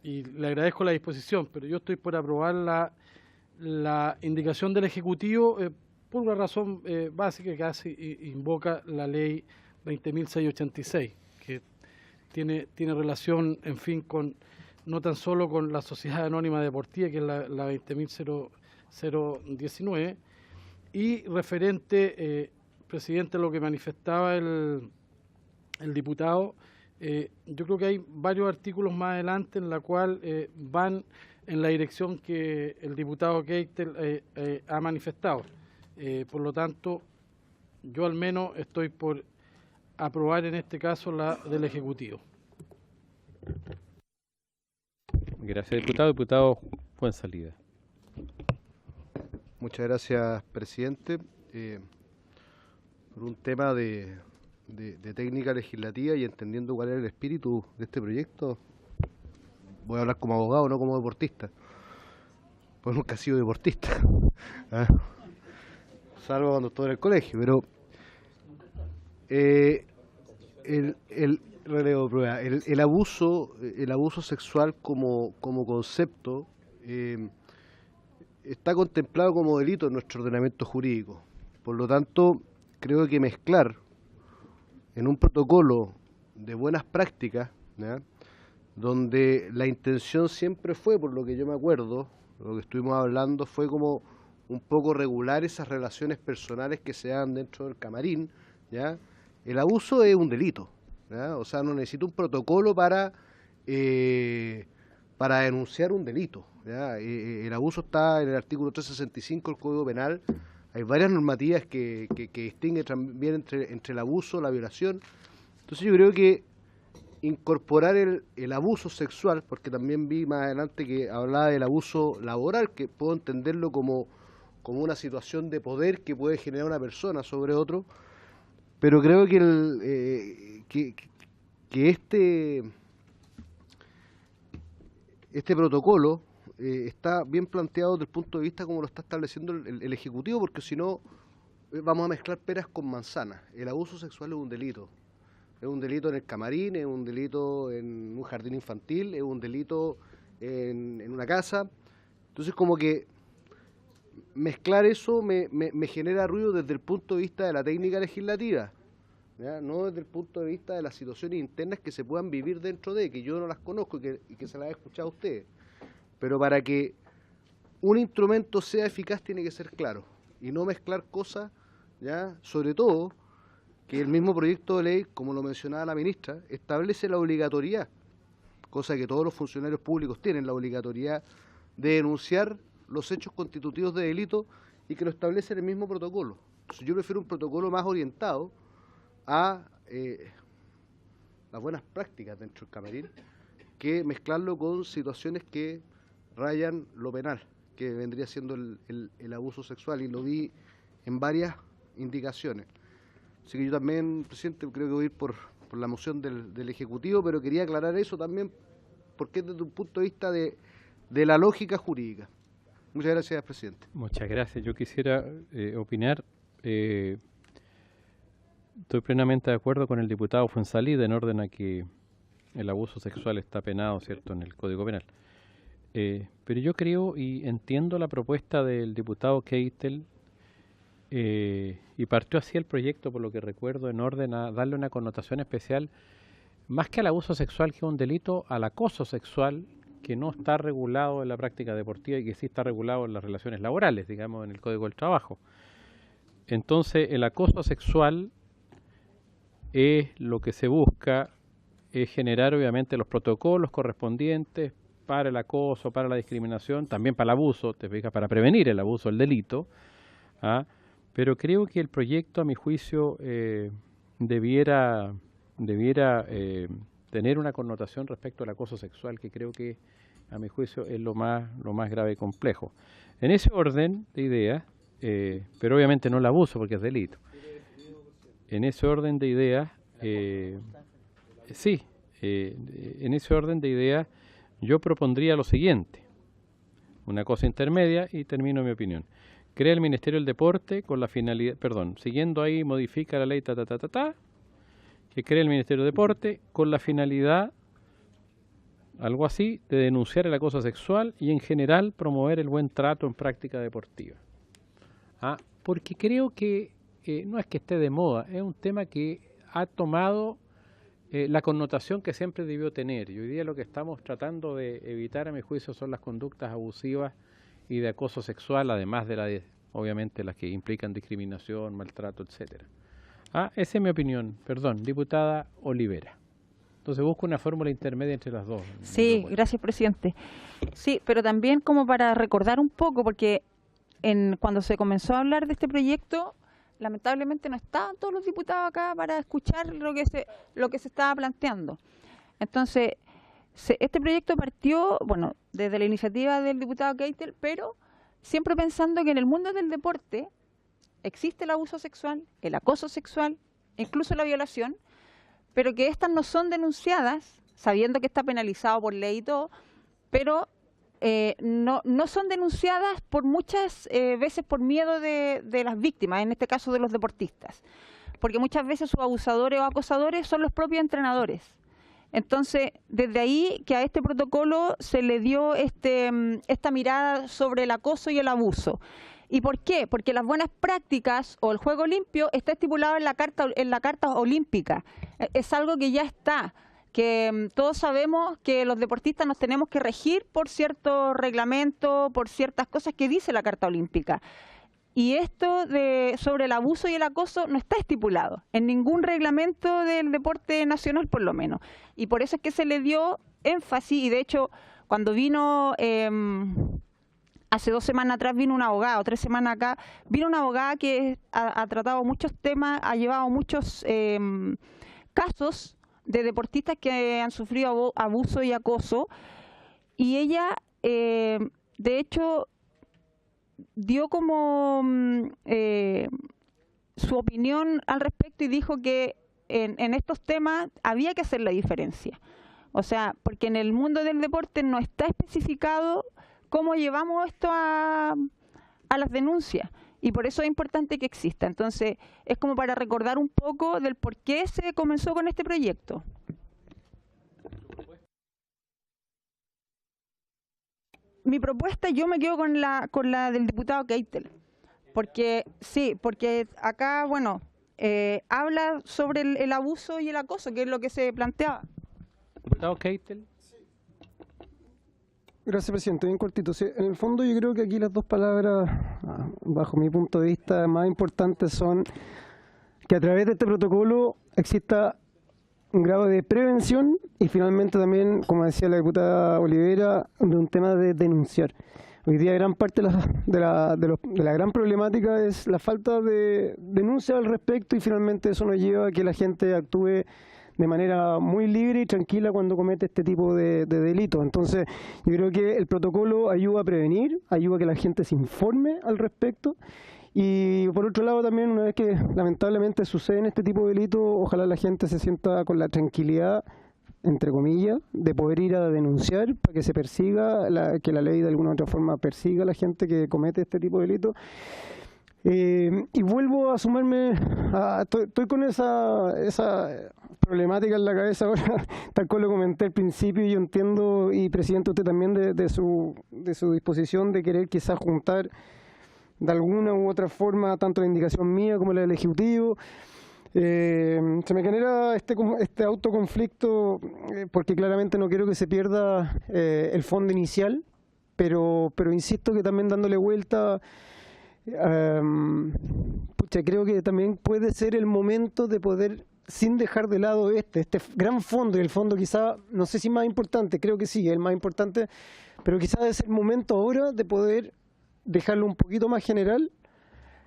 y le agradezco la disposición, pero yo estoy por aprobar la indicación del Ejecutivo por una razón básica que casi invoca la ley 20.686, que tiene relación, en fin, con no tan solo con la Sociedad Anónima Deportiva, que es la 20.019, y referente, presidente, a lo que manifestaba el diputado, yo creo que hay varios artículos más adelante en la cual van en la dirección que el diputado Keitel ha manifestado. Por lo tanto, yo al menos estoy por aprobar en este caso la del Ejecutivo. Gracias, diputado. Diputado Fuenzalida. Muchas gracias, presidente. Por un tema de técnica legislativa y entendiendo cuál es el espíritu de este proyecto, voy a hablar como abogado, no como deportista, pues nunca he sido deportista, ¿eh? Salvo cuando estuve en el colegio, pero el relevo de prueba, el abuso sexual como concepto está contemplado como delito en nuestro ordenamiento jurídico. Por lo tanto, creo que mezclar en un protocolo de buenas prácticas, ¿ya?, donde la intención siempre fue, por lo que yo me acuerdo, lo que estuvimos hablando, fue como un poco regular esas relaciones personales que se dan dentro del camarín, ¿ya? El abuso es un delito, ¿ya? O sea, no necesita un protocolo para denunciar un delito, ¿ya? El abuso está en el artículo 365 del Código Penal. Hay varias normativas que distinguen también entre el abuso, la violación. Entonces yo creo que incorporar el abuso sexual, porque también vi más adelante que hablaba del abuso laboral, que puedo entenderlo como una situación de poder que puede generar una persona sobre otro, pero creo que este protocolo está bien planteado desde el punto de vista como lo está estableciendo el Ejecutivo, porque si no vamos a mezclar peras con manzanas. El abuso sexual es un delito. Es un delito en el camarín, es un delito en un jardín infantil, es un delito en una casa. Entonces, como que mezclar eso me genera ruido desde el punto de vista de la técnica legislativa, ¿ya? No desde el punto de vista de las situaciones internas que se puedan vivir dentro de, que yo no las conozco y que se las he escuchado a ustedes. Pero para que un instrumento sea eficaz tiene que ser claro y no mezclar cosas, ¿ya? Sobre todo que el mismo proyecto de ley, como lo mencionaba la ministra, establece la obligatoriedad, cosa que todos los funcionarios públicos tienen, la obligatoriedad de denunciar los hechos constitutivos de delito y que lo establece en el mismo protocolo. Entonces, yo prefiero un protocolo más orientado a las buenas prácticas dentro del camarín que mezclarlo con situaciones que rayan lo penal, que vendría siendo el abuso sexual, y lo vi en varias indicaciones. Así que yo también, presidente, creo que voy a ir por la moción del Ejecutivo, pero quería aclarar eso también porque es desde un punto de vista de la lógica jurídica. Muchas gracias, presidente. Muchas gracias. Yo quisiera opinar. Estoy plenamente de acuerdo con el diputado Fuenzalida en orden a que el abuso sexual está penado, ¿cierto?, en el Código Penal. Pero yo creo y entiendo la propuesta del diputado Keitel y partió así el proyecto, por lo que recuerdo, en orden a darle una connotación especial, más que al abuso sexual, que es un delito, al acoso sexual, que no está regulado en la práctica deportiva y que sí está regulado en las relaciones laborales, digamos, en el Código del Trabajo. Entonces, el acoso sexual es lo que se busca, es generar obviamente los protocolos correspondientes para el acoso, para la discriminación, también para el abuso, te fijas, para prevenir el abuso, el delito, ¿ah? Pero creo que el proyecto, a mi juicio, debiera tener una connotación respecto al acoso sexual, que creo que, a mi juicio, es lo más grave y complejo. En ese orden de ideas, pero obviamente no el abuso, porque es delito. En ese orden de ideas, en ese orden de ideas, yo propondría lo siguiente, una cosa intermedia, y termino mi opinión. crea el Ministerio del Deporte con la finalidad, perdón, siguiendo ahí modifica la ley que crea el Ministerio del Deporte con la finalidad, algo así, de denunciar el acoso sexual y en general promover el buen trato en práctica deportiva. Porque creo que no es que esté de moda, es un tema que ha tomado la connotación que siempre debió tener. Y hoy día lo que estamos tratando de evitar, a mi juicio, son las conductas abusivas y de acoso sexual, además de obviamente las que implican discriminación, maltrato, etcétera. Esa es mi opinión. Perdón, diputada Olivera. Entonces busco una fórmula intermedia entre las dos. Sí, gracias, presidente. Sí, pero también como para recordar un poco, porque cuando se comenzó a hablar de este proyecto, lamentablemente no estaban todos los diputados acá para escuchar lo que se estaba planteando. Entonces, este proyecto partió, bueno, desde la iniciativa del diputado Keitel, pero siempre pensando que en el mundo del deporte existe el abuso sexual, el acoso sexual, incluso la violación, pero que estas no son denunciadas, sabiendo que está penalizado por ley y todo, pero no son denunciadas por muchas veces por miedo de las víctimas, en este caso de los deportistas, porque muchas veces sus abusadores o acosadores son los propios entrenadores. Entonces, desde ahí que a este protocolo se le dio esta mirada sobre el acoso y el abuso. ¿Y por qué? Porque las buenas prácticas o el juego limpio está estipulado en la Carta Olímpica. Es algo que ya está, que todos sabemos que los deportistas nos tenemos que regir por ciertos reglamentos, por ciertas cosas que dice la Carta Olímpica. Y esto sobre el abuso y el acoso no está estipulado en ningún reglamento del deporte nacional, por lo menos. Y por eso es que se le dio énfasis, y de hecho, cuando vino, hace 2 semanas atrás vino una abogada, o 3 semanas acá, vino una abogada que ha tratado muchos temas, ha llevado muchos casos de deportistas que han sufrido abuso y acoso, y ella, de hecho, dio como su opinión al respecto y dijo que en estos temas había que hacer la diferencia. O sea, porque en el mundo del deporte no está especificado cómo llevamos esto a las denuncias. Y por eso es importante que exista. Entonces, es como para recordar un poco del por qué se comenzó con este proyecto. Mi propuesta, yo me quedo con la del diputado Keitel, porque sí, porque acá, bueno, habla sobre el abuso y el acoso, que es lo que se planteaba. Diputado Keitel. Gracias, presidente. Bien cortito. Sí, en el fondo yo creo que aquí las dos palabras, bajo mi punto de vista, más importantes son que a través de este protocolo exista un grado de prevención y finalmente también, como decía la diputada Olivera, de un tema de denunciar. Hoy día gran parte de la gran problemática es la falta de denuncia al respecto y finalmente eso nos lleva a que la gente actúe de manera muy libre y tranquila cuando comete este tipo de delitos. Entonces, yo creo que el protocolo ayuda a prevenir, ayuda a que la gente se informe al respecto. Y por otro lado también, una vez que lamentablemente suceden este tipo de delitos, ojalá la gente se sienta con la tranquilidad, entre comillas, de poder ir a denunciar para que se persiga, que la ley de alguna u otra forma persiga a la gente que comete este tipo de delitos. Y vuelvo a sumarme, estoy con esa problemática en la cabeza ahora, tal como lo comenté al principio, y yo entiendo, y presidente, usted también de su disposición de querer quizás juntar de alguna u otra forma tanto la indicación mía como la del Ejecutivo. Se me genera este autoconflicto porque claramente no quiero que se pierda el fondo inicial, pero insisto que también dándole vuelta, creo que también puede ser el momento de poder, sin dejar de lado este gran fondo, y el fondo quizá, no sé si más importante, creo que sí, es el más importante, pero quizás es el momento ahora de poder dejarlo un poquito más general,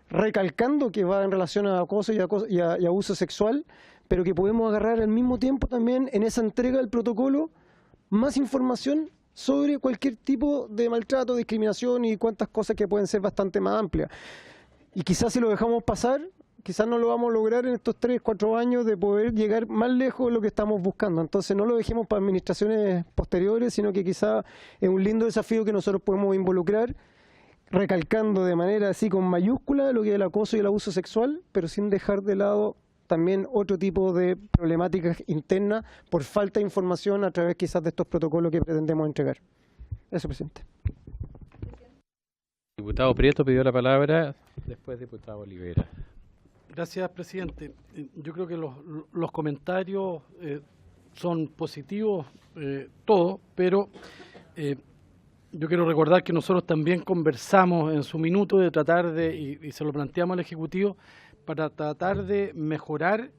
recalcando que va en relación a acoso y abuso sexual, pero que podemos agarrar al mismo tiempo también en esa entrega del protocolo más información sobre cualquier tipo de maltrato, discriminación y cuantas cosas que pueden ser bastante más amplias. Y quizás si lo dejamos pasar, quizás no lo vamos a lograr en estos 3, 4 años de poder llegar más lejos de lo que estamos buscando. Entonces no lo dejemos para administraciones posteriores, sino que quizás es un lindo desafío que nosotros podemos involucrar recalcando de manera así con mayúscula lo que es el acoso y el abuso sexual, pero sin dejar de lado también otro tipo de problemáticas internas por falta de información a través quizás de estos protocolos que pretendemos entregar. Eso, presidente. Diputado Prieto pidió la palabra, después diputado Olivera. Gracias, presidente. Yo creo que los comentarios son positivos todos, pero yo quiero recordar que nosotros también conversamos en su minuto de tratar de, y se lo planteamos al Ejecutivo, para tratar de mejorar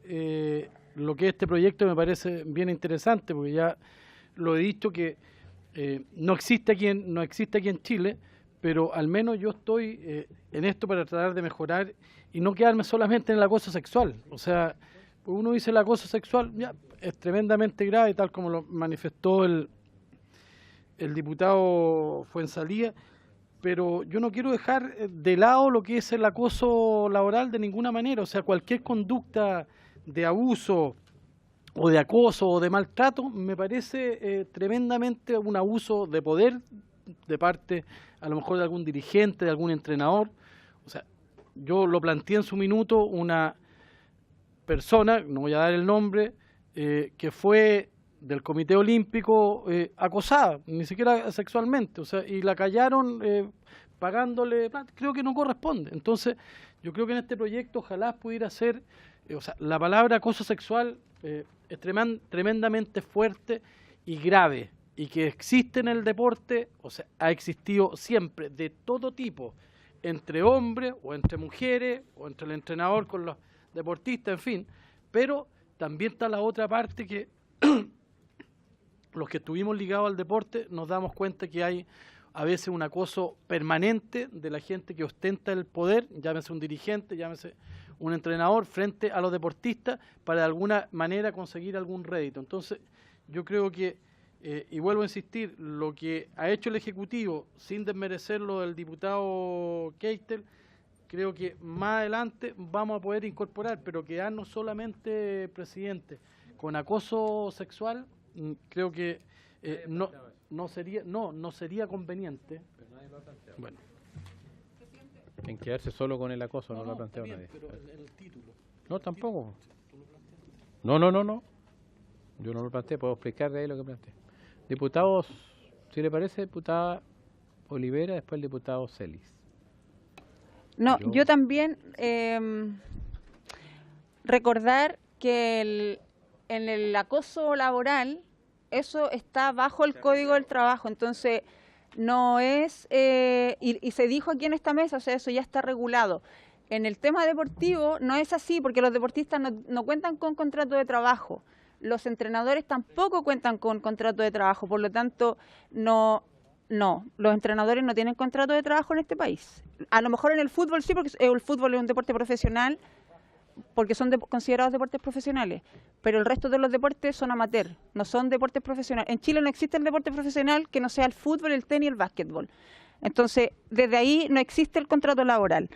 lo que este proyecto me parece bien interesante, porque ya lo he dicho que no existe aquí en Chile, pero al menos yo estoy en esto para tratar de mejorar y no quedarme solamente en el acoso sexual. O sea, pues uno dice el acoso sexual, ya, es tremendamente grave, tal como lo manifestó el diputado Fuenzalía, pero yo no quiero dejar de lado lo que es el acoso laboral de ninguna manera. O sea, cualquier conducta de abuso o de acoso o de maltrato me parece tremendamente un abuso de poder de parte a lo mejor de algún dirigente, de algún entrenador. O sea, yo lo planteé en su minuto, una persona, no voy a dar el nombre, que fue del Comité Olímpico acosada, ni siquiera sexualmente, o sea, y la callaron pagándole, creo que no corresponde. Entonces, yo creo que en este proyecto ojalá pudiera ser, o sea, la palabra acoso sexual es tremendamente fuerte y grave, y que existe en el deporte, o sea, ha existido siempre, de todo tipo, entre hombres o entre mujeres, o entre el entrenador con los deportistas, en fin, pero también está la otra parte que los que estuvimos ligados al deporte nos damos cuenta que hay a veces un acoso permanente de la gente que ostenta el poder, llámese un dirigente, llámese un entrenador, frente a los deportistas para de alguna manera conseguir algún rédito. Entonces, yo creo que, y vuelvo a insistir, lo que ha hecho el Ejecutivo, sin desmerecer lo del diputado Keitel, creo que más adelante vamos a poder incorporar, pero quedarnos solamente, presidente, con acoso sexual, creo que no sería conveniente. Bueno. En quedarse solo con el acoso, no lo ha planteado nadie. Pero el título. No, tampoco. No. Yo no lo planteé, puedo explicar de ahí lo que planteé. Diputados, si le parece, diputada Olivera, después el diputado Celis. No, yo también recordar que en el acoso laboral eso está bajo el Código del Trabajo, entonces no es, y se dijo aquí en esta mesa, o sea, eso ya está regulado. En el tema deportivo no es así, porque los deportistas no cuentan con contrato de trabajo, los entrenadores tampoco cuentan con contrato de trabajo, por lo tanto, no, los entrenadores no tienen contrato de trabajo en este país. A lo mejor en el fútbol sí, porque el fútbol es un deporte profesional, porque son considerados deportes profesionales, pero el resto de los deportes son amateur, no son deportes profesionales. En Chile no existe el deporte profesional que no sea el fútbol, el tenis y el básquetbol. Entonces, desde ahí no existe el contrato laboral.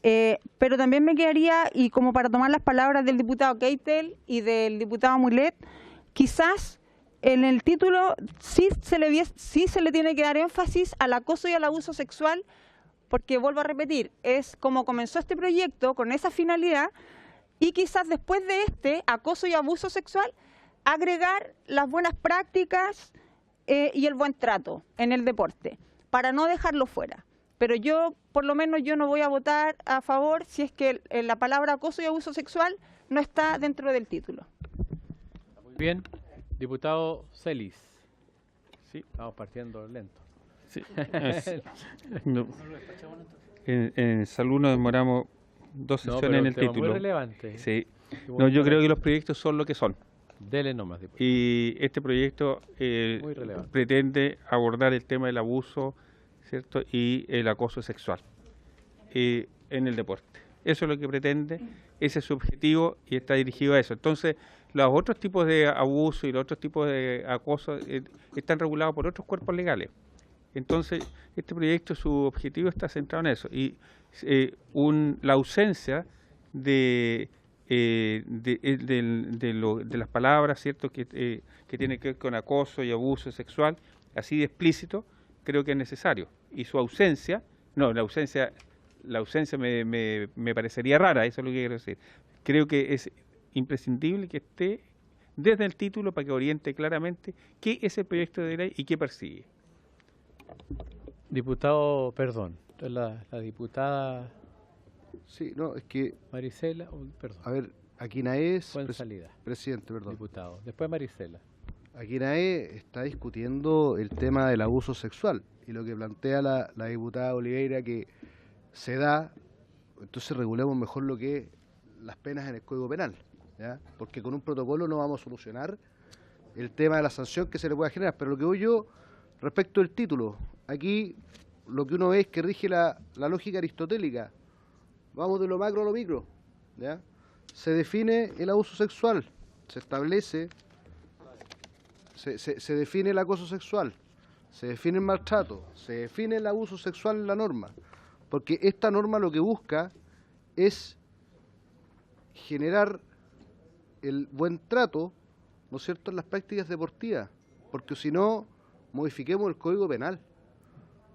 Pero también me quedaría, y como para tomar las palabras del diputado Keitel y del diputado Mulet, quizás en el título sí se le tiene que dar énfasis al acoso y al abuso sexual, porque vuelvo a repetir, es como comenzó este proyecto con esa finalidad, y quizás después de este acoso y abuso sexual, agregar las buenas prácticas y el buen trato en el deporte, para no dejarlo fuera. Pero yo, por lo menos, yo no voy a votar a favor si es que la palabra acoso y abuso sexual no está dentro del título. Muy bien. Diputado Celis. Sí, vamos partiendo lento. Sí, en salud nos demoramos 2 sesiones en el título. Muy relevante. Sí. No, yo creo que los proyectos son lo que son. Dele nomás, diputado. Y este proyecto pretende abordar el tema del abuso, ¿cierto? Y el acoso sexual en el deporte. Eso es lo que pretende, ese es su objetivo y está dirigido a eso. Entonces, los otros tipos de abuso y los otros tipos de acoso están regulados por otros cuerpos legales. Entonces, este proyecto, su objetivo está centrado en eso. Y la ausencia de las palabras, ¿cierto?, que tienen que ver con acoso y abuso sexual, así de explícito, creo que es necesario. Y su ausencia No, la ausencia me parecería rara, eso es lo que quiero decir. Creo que es imprescindible que esté desde el título para que oriente claramente qué es el proyecto de ley y qué persigue. Diputado, perdón, la diputada... Sí, no, es que... Marisela, perdón. A ver, Aquinae es... salida. Presidente, perdón. Diputado. Después Marisela. Aquinae está discutiendo el tema del abuso sexual y lo que plantea la diputada Oliveira que se da, entonces regulemos mejor lo que es las penas en el Código Penal, ¿ya? Porque con un protocolo no vamos a solucionar el tema de la sanción que se le pueda generar. Pero lo que voy yo respecto del título, aquí lo que uno ve es que rige la lógica aristotélica. Vamos de lo macro a lo micro, ¿ya? Se define el abuso sexual, se establece, se define el acoso sexual, se define el maltrato, se define el abuso sexual en la norma, porque esta norma lo que busca es generar el buen trato, ¿no es cierto?, en las prácticas deportivas, porque si no, modifiquemos el Código Penal,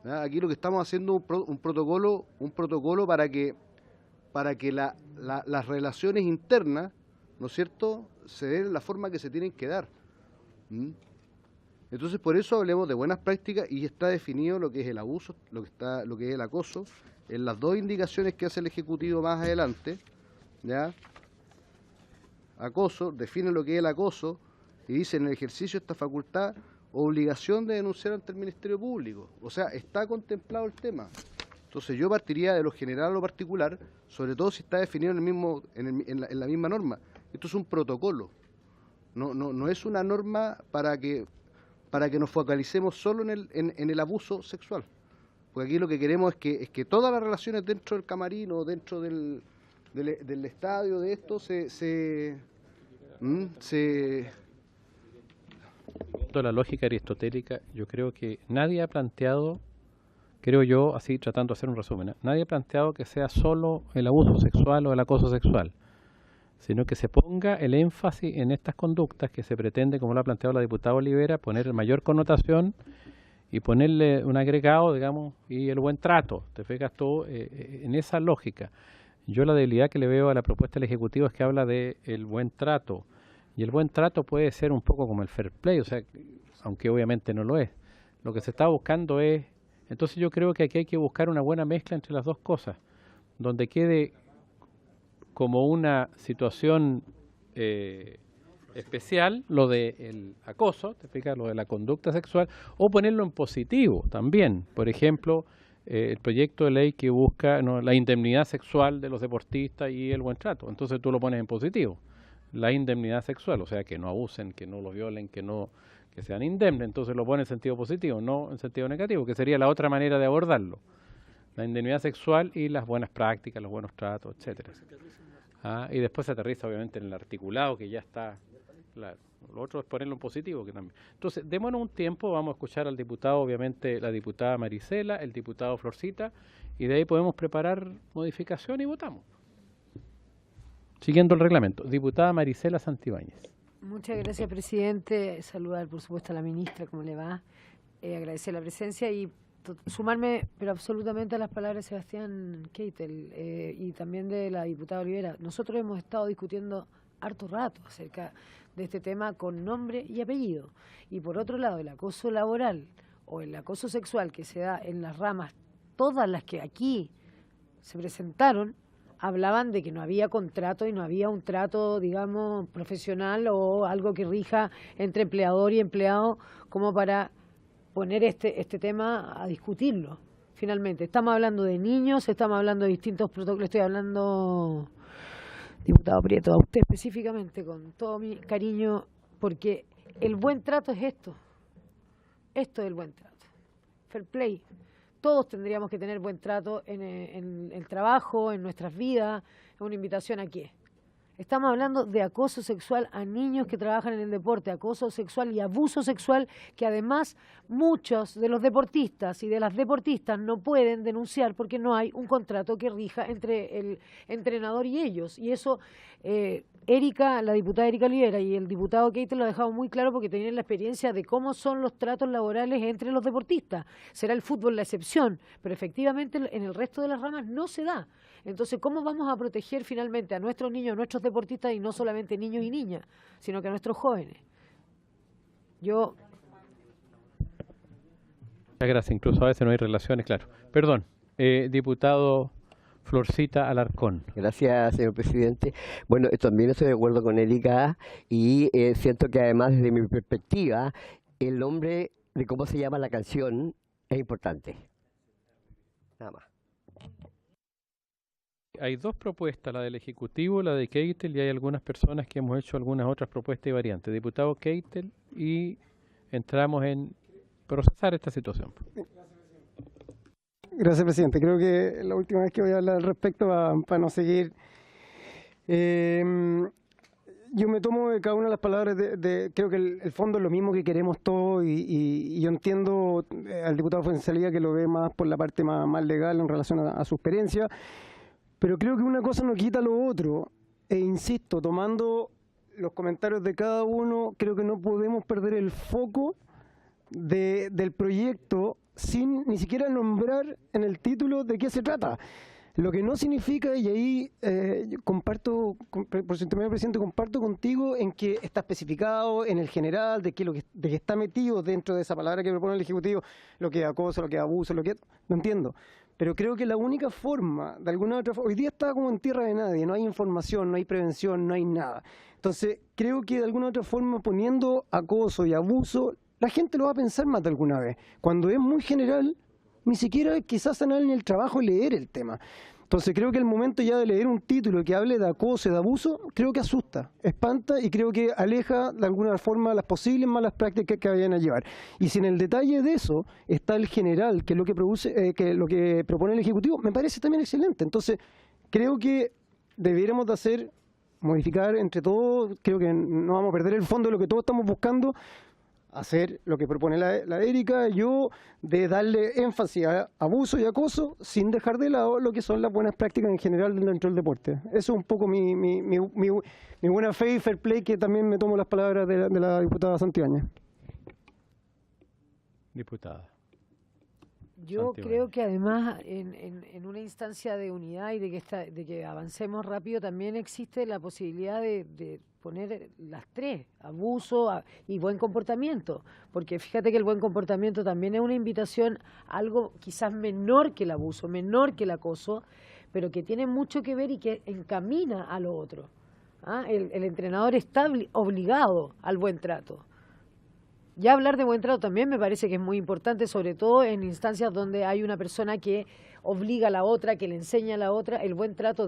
¿ya? Aquí lo que estamos haciendo es un protocolo para que las relaciones internas, ¿no es cierto?, se den la forma que se tienen que dar. Entonces, por eso hablemos de buenas prácticas y está definido lo que es el abuso, lo que es el acoso, en las dos indicaciones que hace el Ejecutivo más adelante, ¿ya? Acoso, define lo que es el acoso y dice en el ejercicio de esta facultad, obligación de denunciar ante el Ministerio Público. O sea, está contemplado el tema. Entonces yo partiría de lo general a lo particular, sobre todo si está definido en la misma norma. Esto es un protocolo, no es una norma para que nos focalicemos solo en el abuso sexual. Porque aquí lo que queremos es que todas las relaciones dentro del camarín o dentro del estadio, de esto, La lógica aristotélica, yo creo que nadie ha planteado, creo yo, así tratando de hacer un resumen, nadie ha planteado que sea solo el abuso sexual o el acoso sexual, sino que se ponga el énfasis en estas conductas que se pretende, como lo ha planteado la diputada Olivera, poner mayor connotación y ponerle un agregado, digamos, y el buen trato. Te fijas tú en esa lógica. Yo la debilidad que le veo a la propuesta del Ejecutivo es que habla de el buen trato. Y el buen trato puede ser un poco como el fair play, o sea, aunque obviamente no lo es. Lo que se está buscando es... Entonces yo creo que aquí hay que buscar una buena mezcla entre las dos cosas, donde quede como una situación especial lo del acoso, te explica, lo de la conducta sexual, o ponerlo en positivo también. Por ejemplo, el proyecto de ley que busca la indemnidad sexual de los deportistas y el buen trato. Entonces tú lo pones en positivo. La indemnidad sexual, o sea, que no abusen, que no lo violen, que sean indemnes, entonces lo pone en sentido positivo, no en sentido negativo, que sería la otra manera de abordarlo. La indemnidad sexual y las buenas prácticas, los buenos tratos, etcétera. Y después se aterriza obviamente en el articulado, que ya está claro. Lo otro es ponerlo en positivo, que también. Entonces, démonos un tiempo, vamos a escuchar al diputado, obviamente la diputada Marisela, el diputado Florcita, y de ahí podemos preparar modificación y votamos. Siguiendo el reglamento. Diputada Marisela Santibáñez. Muchas gracias, presidente. Saludar, por supuesto, a la ministra, ¿cómo le va? Agradecer la presencia y sumarme, pero absolutamente, a las palabras de Sebastián Keitel y también de la diputada Olivera. Nosotros hemos estado discutiendo harto rato acerca de este tema con nombre y apellido. Y por otro lado, el acoso laboral o el acoso sexual que se da en las ramas, todas las que aquí se presentaron, hablaban de que no había contrato y no había un trato, digamos, profesional o algo que rija entre empleador y empleado como para poner este tema a discutirlo. Finalmente, estamos hablando de niños, estamos hablando de distintos protocolos, estoy hablando, diputado Prieto, a usted específicamente, con todo mi cariño, porque el buen trato es esto es el buen trato, fair play. Todos tendríamos que tener buen trato en el trabajo, en nuestras vidas. Es una invitación a qué. Estamos hablando de acoso sexual a niños que trabajan en el deporte, acoso sexual y abuso sexual que además muchos de los deportistas y de las deportistas no pueden denunciar porque no hay un contrato que rija entre el entrenador y ellos. Y eso la diputada Erika Olivera y el diputado Keitel lo ha dejado muy claro porque tienen la experiencia de cómo son los tratos laborales entre los deportistas. Será el fútbol la excepción, pero efectivamente en el resto de las ramas no se da. Entonces, ¿cómo vamos a proteger finalmente a nuestros niños, a nuestros deportistas, y no solamente niños y niñas, sino que a nuestros jóvenes? Muchas gracias. Incluso a veces no hay relaciones, claro. Perdón, diputado Florcita Alarcón. Gracias, señor presidente. Bueno, también estoy de acuerdo con Erika y siento que además desde mi perspectiva el nombre de cómo se llama la canción es importante. Nada más. Hay dos propuestas, la del Ejecutivo, la de Keitel, y hay algunas personas que hemos hecho algunas otras propuestas y variantes. Diputado Keitel, y entramos en procesar esta situación. Gracias, presidente. Creo que la última vez que voy a hablar al respecto, para no seguir, yo me tomo de cada una de las palabras creo que el fondo es lo mismo que queremos todos, y yo entiendo al diputado Fuenzalía que lo ve más por la parte más legal en relación a su experiencia, pero creo que una cosa no quita lo otro, e insisto, tomando los comentarios de cada uno, creo que no podemos perder el foco del proyecto sin ni siquiera nombrar en el título de qué se trata. Lo que no significa, y ahí comparto, por su intermedio, presidente, comparto contigo en que está especificado en el general, de que está metido dentro de esa palabra que propone el Ejecutivo, lo que es acoso, lo que es abuso, lo entiendo. Pero creo que la única forma, de alguna otra forma, hoy día está como en tierra de nadie, no hay información, no hay prevención, no hay nada. Entonces, creo que de alguna otra forma, poniendo acoso y abuso, la gente lo va a pensar más de alguna vez. Cuando es muy general, ni siquiera quizás a nadie en el trabajo leer el tema. Entonces creo que el momento ya de leer un título que hable de acoso y de abuso, creo que asusta, espanta, y creo que aleja de alguna forma las posibles malas prácticas que vayan a llevar. Y si en el detalle de eso está el general, que es lo que lo que propone el Ejecutivo, me parece también excelente. Entonces creo que debiéramos de modificar entre todos, creo que no vamos a perder el fondo de lo que todos estamos buscando, hacer lo que propone la Erika, yo, de darle énfasis a abuso y acoso sin dejar de lado lo que son las buenas prácticas en general dentro del deporte. Eso es un poco mi buena fe y fair play, que también me tomo las palabras de la diputada Santibáñez. Diputada. Yo creo que además en una instancia de unidad y de que avancemos rápido, también existe la posibilidad de poner las tres: abuso y buen comportamiento, porque fíjate que el buen comportamiento también es una invitación a algo quizás menor que el abuso, menor que el acoso, pero que tiene mucho que ver y que encamina a lo otro. El entrenador está obligado al buen trato. Ya hablar de buen trato también me parece que es muy importante, sobre todo en instancias donde hay una persona que obliga a la otra, que le enseña a la otra. El buen trato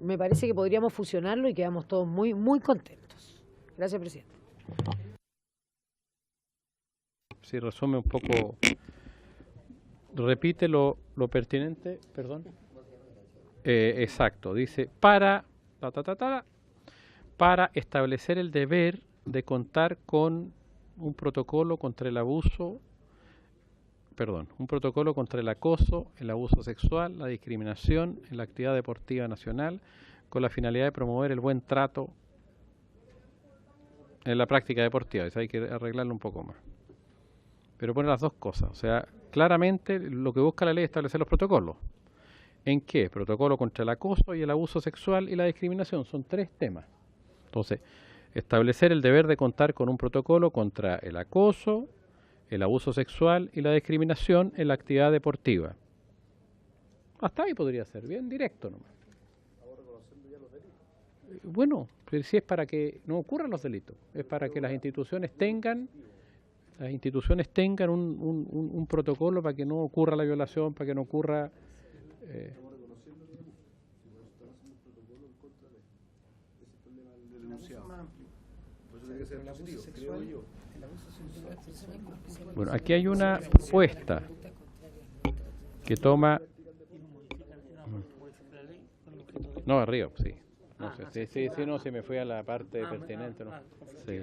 me parece que podríamos fusionarlo y quedamos todos muy, muy contentos. Gracias, presidente. Si resume un poco, repite lo pertinente, perdón. Exacto, dice, para establecer el deber de contar con un protocolo contra el abuso, un protocolo contra el acoso, el abuso sexual, la discriminación en la actividad deportiva nacional, con la finalidad de promover el buen trato en la práctica deportiva. Eso hay que arreglarlo un poco más. Pero pone las dos cosas. O sea, claramente lo que busca la ley es establecer los protocolos. ¿En qué? Protocolo contra el acoso y el abuso sexual y la discriminación. Son tres temas. Entonces, establecer el deber de contar con un protocolo contra el acoso, el abuso sexual y la discriminación en la actividad deportiva. Hasta ahí podría ser, bien directo nomás. Bueno, pero si es para que no ocurran los delitos, es para que las instituciones tengan un protocolo para que no ocurra la violación, para que no ocurra... Bueno, aquí hay una propuesta que toma... No, arriba, sí. No sé, sí, no, si me fui a la parte pertinente, ¿no? Sí.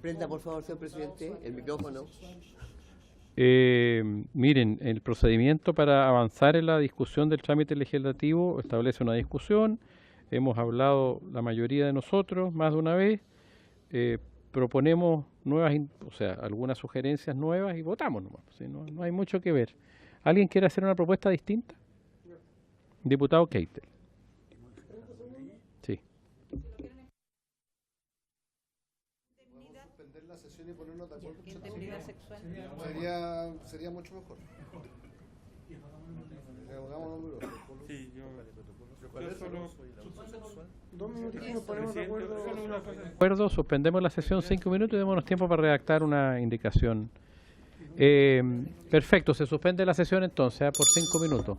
Prenda, por favor, señor presidente, el micrófono. Miren, el procedimiento para avanzar en la discusión del trámite legislativo establece una discusión. Hemos hablado la mayoría de nosotros más de una vez. Proponemos nuevas, o sea, algunas sugerencias nuevas y votamos nomás. ¿Sí? No hay mucho que ver. ¿Alguien quiere hacer una propuesta distinta? Diputado Keitel. Sí. Suspender la sesión y ponernos de acuerdo. Sería mucho mejor. Sí, Suspendemos la sesión 5 minutos y démonos tiempo para redactar una indicación. Perfecto, se suspende la sesión entonces por 5 minutos.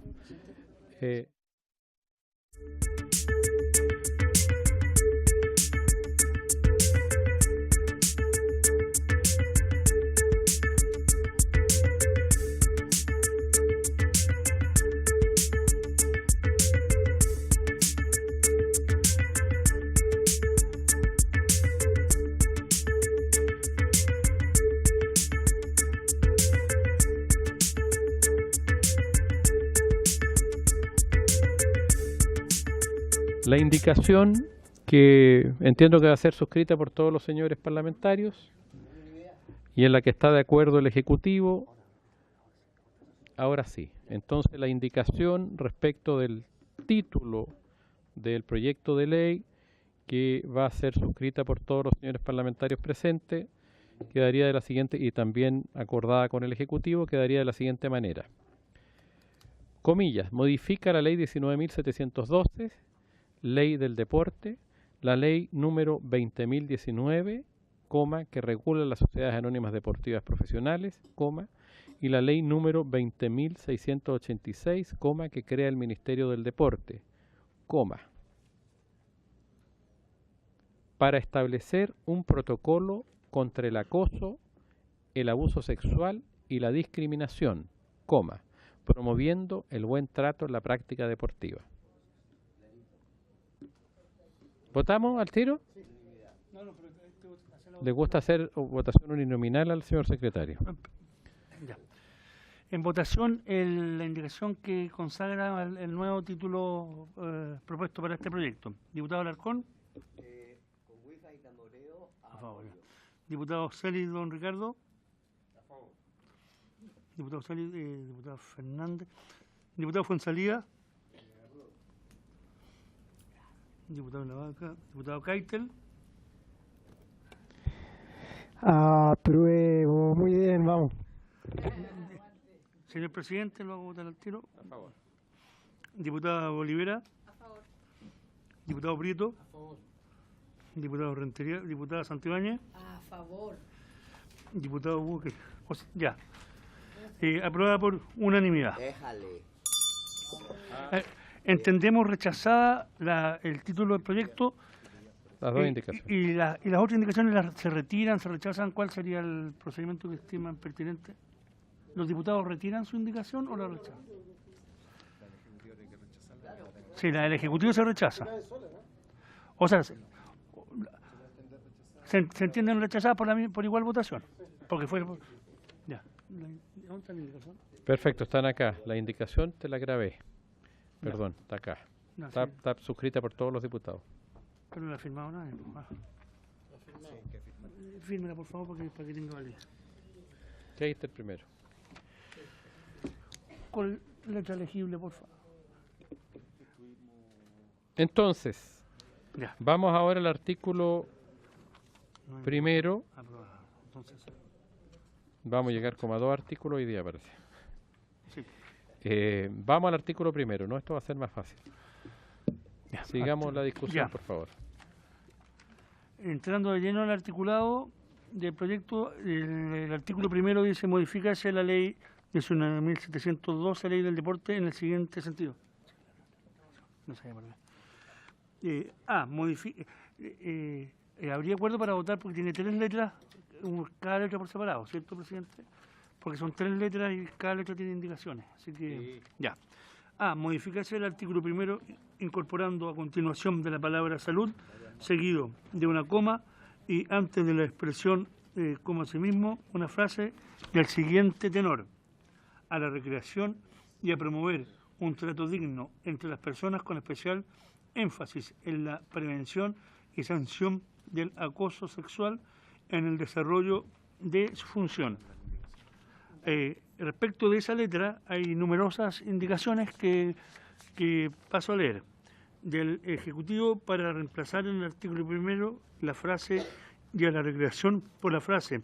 La indicación, que entiendo que va a ser suscrita por todos los señores parlamentarios y en la que está de acuerdo el Ejecutivo, ahora sí. Entonces la indicación respecto del título del proyecto de ley, que va a ser suscrita por todos los señores parlamentarios presentes, quedaría de la siguiente, y también acordada con el Ejecutivo, quedaría de la siguiente manera. Comillas, modifica la ley 19.712, ley del deporte, la ley número 20.019, que regula las sociedades anónimas deportivas profesionales, y la ley número 20.686, que crea el Ministerio del Deporte, para establecer un protocolo contra el acoso, el abuso sexual y la discriminación, promoviendo el buen trato en la práctica deportiva. ¿Votamos al tiro? ¿Le gusta hacer votación uninominal al señor secretario? Ya. En votación, la indicación que consagra el nuevo título propuesto para este proyecto. Diputado Alarcón. A favor. Diputado Celis, don Ricardo. A favor. Diputado Celis, diputado Fernández. Diputado Fuenzalía. Diputado Lavaca, diputado Keitel. Apruebo, muy bien, vamos. Señor presidente, lo hago votar al tiro. A favor. Diputada Olivera. A favor. Diputado Prieto. A favor. Diputado Rentería. Diputada Santibáñez. A favor. Diputado Buque. Ya. Aprobada por unanimidad. Déjale. Entendemos rechazada el título del proyecto. Las dos indicaciones. Y las otras indicaciones se retiran, se rechazan. ¿Cuál sería el procedimiento que estiman pertinente? ¿Los diputados retiran su indicación o la rechazan? Sí, la del Ejecutivo se rechaza. O sea, se entienden rechazadas por igual votación. Porque fue... Ya. ¿Dónde está la indicación? Perfecto, están acá. La indicación te la grabé. Perdón, está acá. No, está suscrita por todos los diputados. Pero no la ha firmado nadie. Fírmela, por favor, para que tenga validez. ¿Qué es el primero? Con letra legible, por favor. Entonces, Ya. vamos ahora al artículo primero. Aprobado. Entonces, Vamos a llegar como a 2 artículos hoy día, parece. sí. Vamos al artículo primero, ¿no? Esto va a ser más fácil. Ya. Sigamos la discusión, Ya. por favor. Entrando de lleno al articulado del proyecto, el artículo primero dice modificarse la ley 19.712, ley del deporte, en el siguiente sentido. No sé, habría acuerdo para votar porque tiene 3 letras, cada letra por separado, ¿cierto, presidente? Porque son 3 letras y cada letra tiene indicaciones, así que ya. Modificarse el artículo primero incorporando a continuación de la palabra salud, seguido de una coma y antes de la expresión como asimismo, una frase del siguiente tenor: a la recreación y a promover un trato digno entre las personas, con especial énfasis en la prevención y sanción del acoso sexual en el desarrollo de su función. Respecto de esa letra hay numerosas indicaciones que paso a leer. Del Ejecutivo, para reemplazar en el artículo primero la frase "y a la recreación" por la frase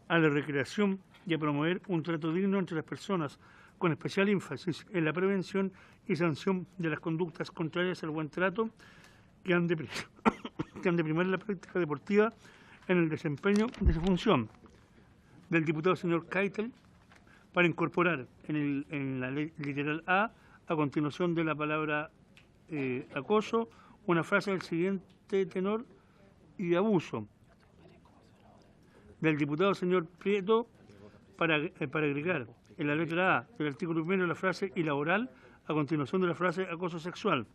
"a la recreación y a promover un trato digno entre las personas, con especial énfasis en la prevención y sanción de las conductas contrarias al buen trato que han de primar la práctica deportiva en el desempeño de su función". Del diputado señor Keitel, para incorporar en la literal A continuación de la palabra acoso, una frase del siguiente tenor: "y de abuso". Del diputado señor Prieto, para agregar en la letra A del artículo primero la frase "y laboral", a continuación de la frase "acoso sexual".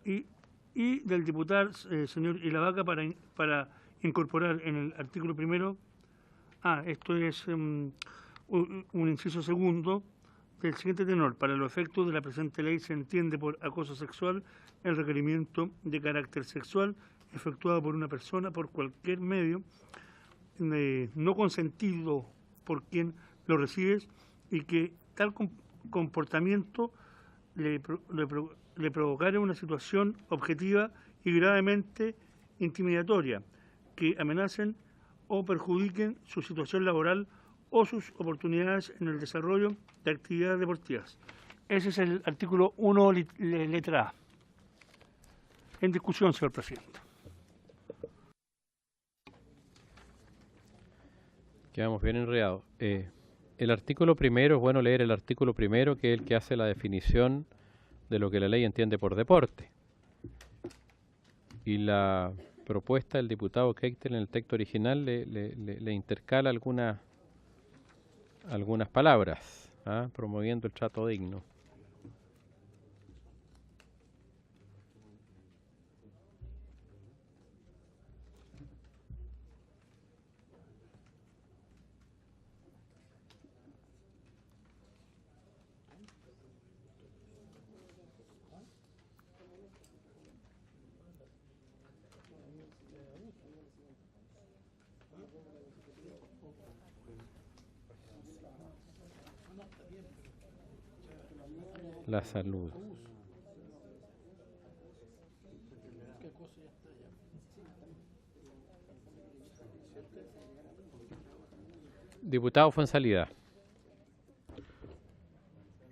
Y del diputado señor Ilavaca, para incorporar en el artículo primero, esto es un inciso segundo, del siguiente tenor: para los efectos de la presente ley se entiende por acoso sexual el requerimiento de carácter sexual efectuado por una persona por cualquier medio no consentido por quien lo recibe, y que tal comportamiento le provocara una situación objetiva y gravemente intimidatoria que amenacen o perjudiquen su situación laboral o sus oportunidades en el desarrollo de actividades deportivas. Ese es el artículo 1, letra A. En discusión, señor presidente. Quedamos bien enredados. El artículo primero, es bueno leer el artículo primero, que es el que hace la definición de lo que la ley entiende por deporte. Y la propuesta del diputado Keitel en el texto original le intercala algunas palabras, promoviendo el trato digno. La salud. Diputado Fuenzalida.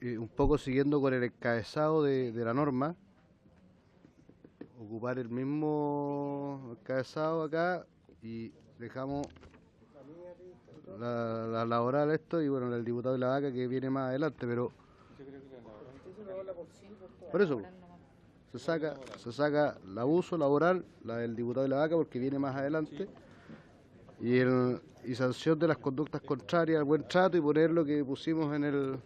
Un poco siguiendo con el encabezado de la norma, ocupar el mismo encabezado acá y dejamos la laboral esto, y bueno, el diputado de la vaca que viene más adelante, pero por eso se saca el abuso laboral, la del diputado de la vaca, porque viene más adelante, y sanción de las conductas contrarias al buen trato, y poner lo que pusimos en el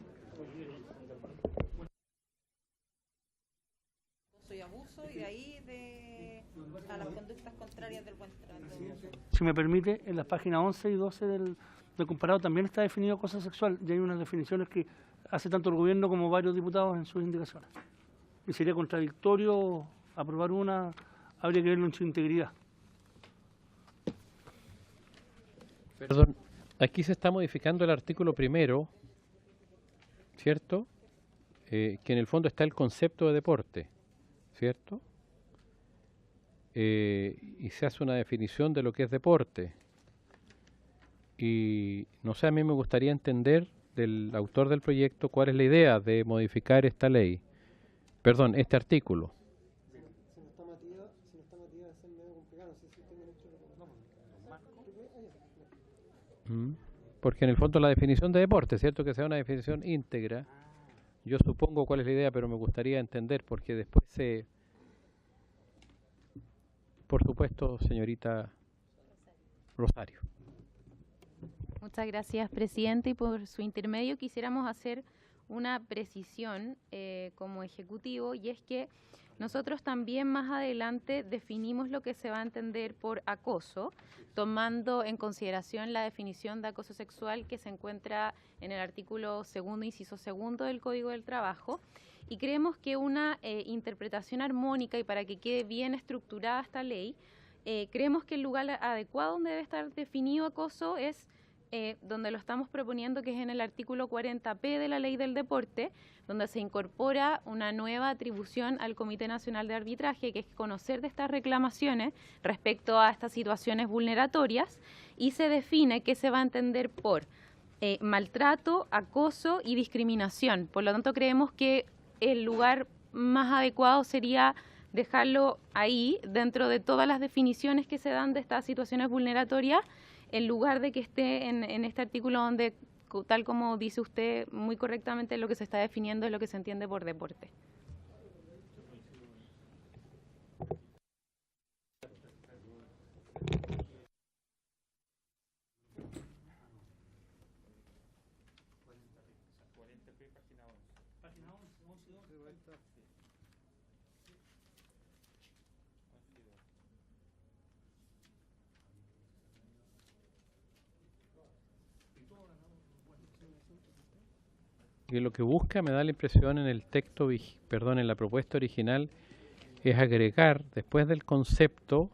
y abuso, y de ahí a las conductas contrarias del buen trato. Si me permite, en las páginas 11 y 12 del comparado también está definido acoso sexual, y hay unas definiciones que hace tanto el gobierno como varios diputados en sus indicaciones. Y sería contradictorio aprobar una, habría que verlo en su integridad. Perdón, aquí se está modificando el artículo primero, ¿cierto? Que en el fondo está el concepto de deporte, ¿cierto? Y se hace una definición de lo que es deporte. Y no sé, a mí me gustaría entender del autor del proyecto cuál es la idea de modificar esta ley, perdón, este artículo. Porque en el fondo la definición de deporte, ¿cierto? Que sea una definición íntegra. Yo supongo cuál es la idea, pero me gustaría entender, porque después se... Por supuesto, señorita Rosario. Muchas gracias, presidente, y por su intermedio quisiéramos hacer una precisión como ejecutivo, y es que nosotros también más adelante definimos lo que se va a entender por acoso, tomando en consideración la definición de acoso sexual que se encuentra en el artículo 2º, inciso 2 del Código del Trabajo, y creemos que una interpretación armónica y para que quede bien estructurada esta ley, creemos que el lugar adecuado donde debe estar definido acoso es donde lo estamos proponiendo, que es en el artículo 40p de la Ley del Deporte, donde se incorpora una nueva atribución al Comité Nacional de Arbitraje, que es conocer de estas reclamaciones respecto a estas situaciones vulneratorias, y se define qué se va a entender por maltrato, acoso y discriminación. Por lo tanto, creemos que el lugar más adecuado sería dejarlo ahí, dentro de todas las definiciones que se dan de estas situaciones vulneratorias, en lugar de que esté en este artículo donde, tal como dice usted muy correctamente, lo que se está definiendo es lo que se entiende por deporte. Que lo que busca, me da la impresión en el texto, en la propuesta original, es agregar después del concepto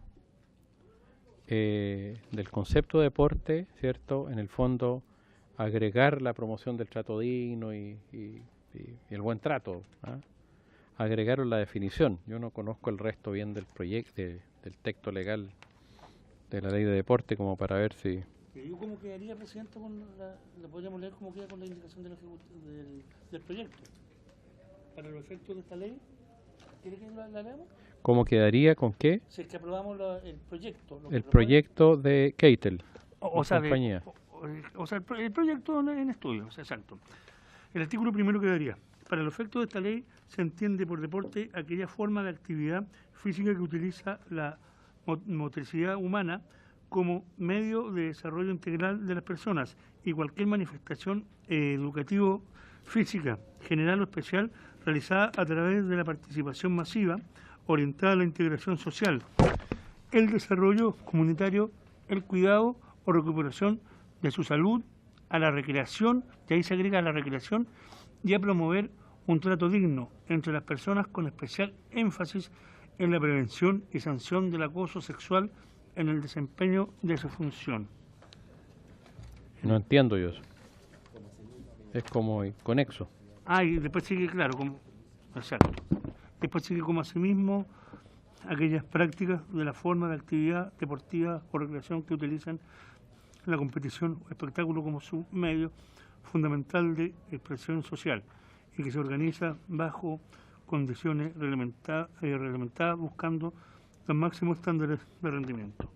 deporte, ¿cierto? En el fondo, agregar la promoción del trato digno y el buen trato, ¿ah? Agregarlo en la definición. Yo no conozco el resto bien del proyecto, del texto legal de la ley de deporte, como para ver si... ¿Yo cómo quedaría, presidente, la podríamos leer cómo queda con la indicación del proyecto? Para los efectos de esta ley, ¿quiere que la leamos? ¿Cómo quedaría con qué? Si es que aprobamos el proyecto. El proyecto de Keitel, compañía. El proyecto en estudio, exacto. El artículo primero quedaría: para los efectos de esta ley se entiende por deporte aquella forma de actividad física que utiliza la motricidad humana como medio de desarrollo integral de las personas, y cualquier manifestación educativo física, general o especial, realizada a través de la participación masiva, orientada a la integración social, el desarrollo comunitario, el cuidado o recuperación de su salud, a la recreación, y ahí se agrega a la recreación, y a promover un trato digno entre las personas, con especial énfasis en la prevención y sanción del acoso sexual en el desempeño de su función. No entiendo yo eso. Es como conexo. Y después sigue, claro, exacto. Después sigue como asimismo aquellas prácticas de la forma de actividad deportiva o recreación que utilizan la competición o espectáculo como su medio fundamental de expresión social, y que se organiza bajo condiciones reglamentadas buscando los máximos estándares de rendimiento.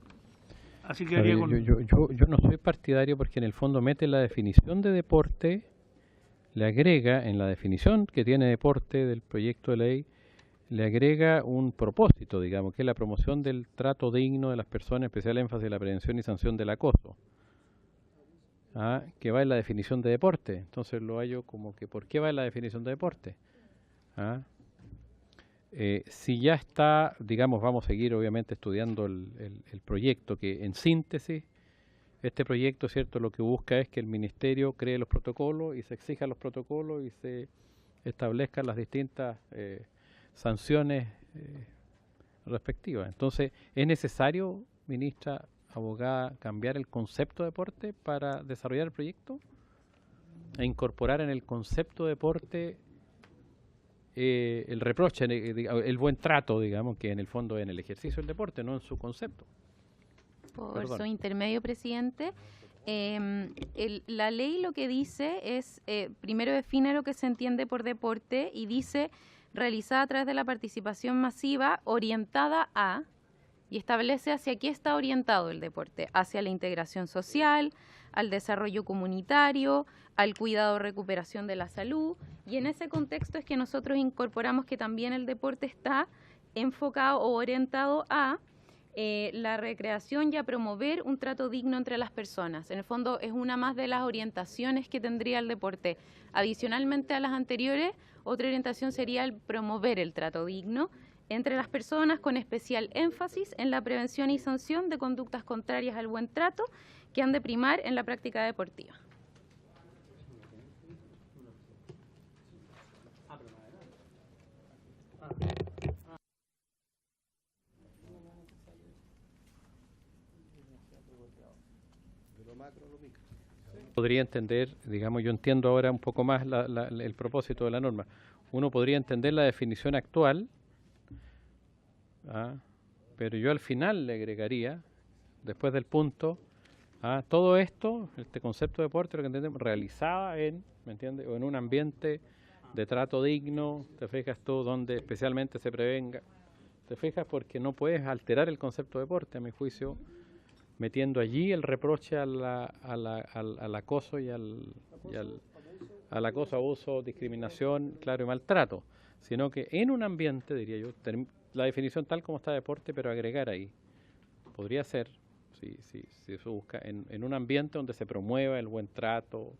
Así que haría con... yo no soy partidario, porque en el fondo mete la definición de deporte, le agrega en la definición que tiene deporte del proyecto de ley, le agrega un propósito, digamos, que es la promoción del trato digno de las personas, especial énfasis en la prevención y sanción del acoso, que va en la definición de deporte. Entonces lo hallo como que, ¿por qué va en la definición de deporte? Si ya está, digamos, vamos a seguir obviamente estudiando el proyecto, que en síntesis, este proyecto, ¿cierto?, lo que busca es que el Ministerio cree los protocolos y se exijan los protocolos y se establezcan las distintas sanciones respectivas. Entonces, ¿es necesario, ministra, abogada, cambiar el concepto de deporte para desarrollar el proyecto? E incorporar en el concepto de deporte el reproche, el buen trato, digamos, que en el fondo es en el ejercicio del deporte, no en su concepto. Por su intermedio, presidente, la ley lo que dice es, primero define lo que se entiende por deporte y dice realizada a través de la participación masiva orientada a, y establece hacia qué está orientado el deporte: hacia la integración social, al desarrollo comunitario, al cuidado o recuperación de la salud, y en ese contexto es que nosotros incorporamos que también el deporte está enfocado o orientado a la recreación y a promover un trato digno entre las personas. En el fondo es una más de las orientaciones que tendría el deporte. Adicionalmente a las anteriores, otra orientación sería el promover el trato digno entre las personas, con especial énfasis en la prevención y sanción de conductas contrarias al buen trato que han de primar en la práctica deportiva. Podría entender, digamos, yo entiendo ahora un poco más el propósito de la norma. Uno podría entender la definición actual, pero yo al final le agregaría, después del punto, todo esto, este concepto de deporte, lo que entendemos, realizada en, ¿me entiendes?, o en un ambiente de trato digno, te fijas tú, donde especialmente se prevenga, te fijas, porque no puedes alterar el concepto de deporte, a mi juicio, metiendo allí el reproche al acoso y al acoso, abuso, discriminación, claro, y maltrato, sino que en un ambiente, diría yo, la definición tal como está deporte, pero agregar ahí, podría ser, si eso busca, en un ambiente donde se promueva el buen trato,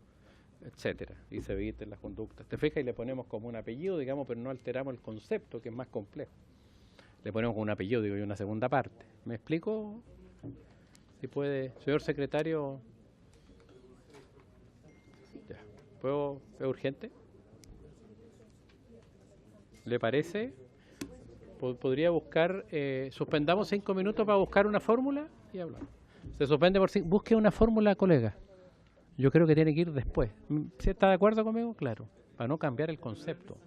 etcétera, y se eviten las conductas. Te fijas y le ponemos como un apellido, digamos, pero no alteramos el concepto, que es más complejo. Le ponemos como un apellido, digo yo, una segunda parte. ¿Me explico? Si puede, señor secretario. Ya. ¿Puedo? ¿Es urgente? ¿Le parece? Podría buscar, suspendamos 5 minutos para buscar una fórmula y hablamos. Se suspende por 5. Busque una fórmula, colega. Yo creo que tiene que ir después. ¿Sí está de acuerdo conmigo? Claro. Para no cambiar el concepto.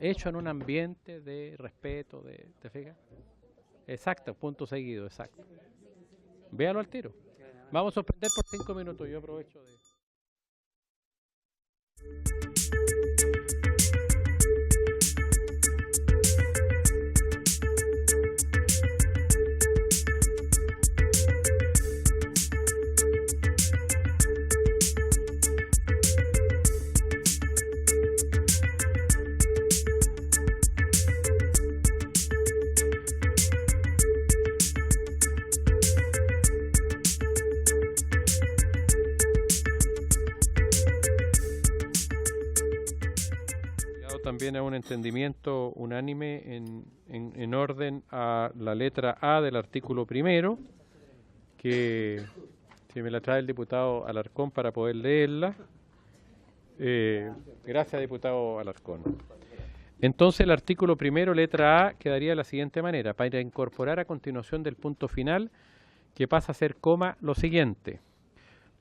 Hecho en un ambiente de respeto, ¿te fijas? Exacto, punto seguido, exacto. Véalo al tiro. Vamos a suspender por 5 minutos. Yo aprovecho de... También a un entendimiento unánime en orden a la letra A del artículo primero, que si me la trae el diputado Alarcón para poder leerla. Gracias, diputado Alarcón. Entonces el artículo primero, letra A, quedaría de la siguiente manera: para incorporar a continuación del punto final, que pasa a ser coma, lo siguiente: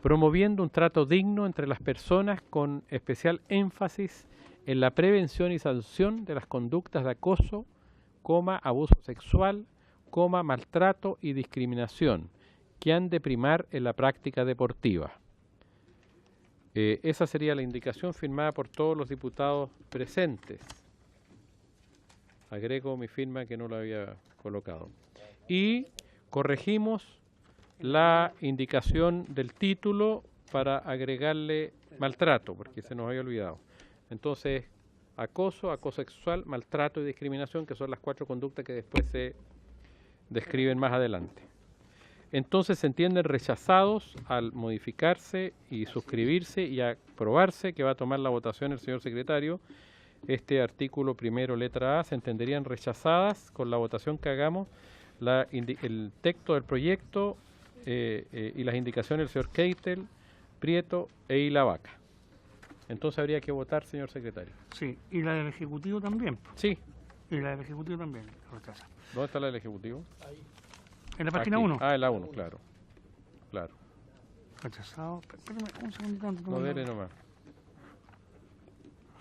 promoviendo un trato digno entre las personas con especial énfasis en la prevención y sanción de las conductas de acoso, abuso sexual, maltrato y discriminación que han de primar en la práctica deportiva. Esa sería la indicación firmada por todos los diputados presentes. Agrego mi firma que no la había colocado. Y corregimos la indicación del título para agregarle maltrato, porque se nos había olvidado. Entonces, acoso sexual, maltrato y discriminación, que son las 4 conductas que después se describen más adelante. Entonces se entienden rechazados al modificarse y suscribirse y aprobarse, que va a tomar la votación el señor secretario. Este artículo primero, letra A, se entenderían rechazadas con la votación que hagamos el texto del proyecto y las indicaciones del señor Keitel, Prieto e Ilavaca. Entonces habría que votar, señor secretario. Sí, y la del Ejecutivo también. Sí. Y la del Ejecutivo también rechaza. ¿Dónde está la del Ejecutivo? Ahí. En la página 1. En la 1, claro. Claro. Rechazado. Espérame un segundito. No, dele nomás.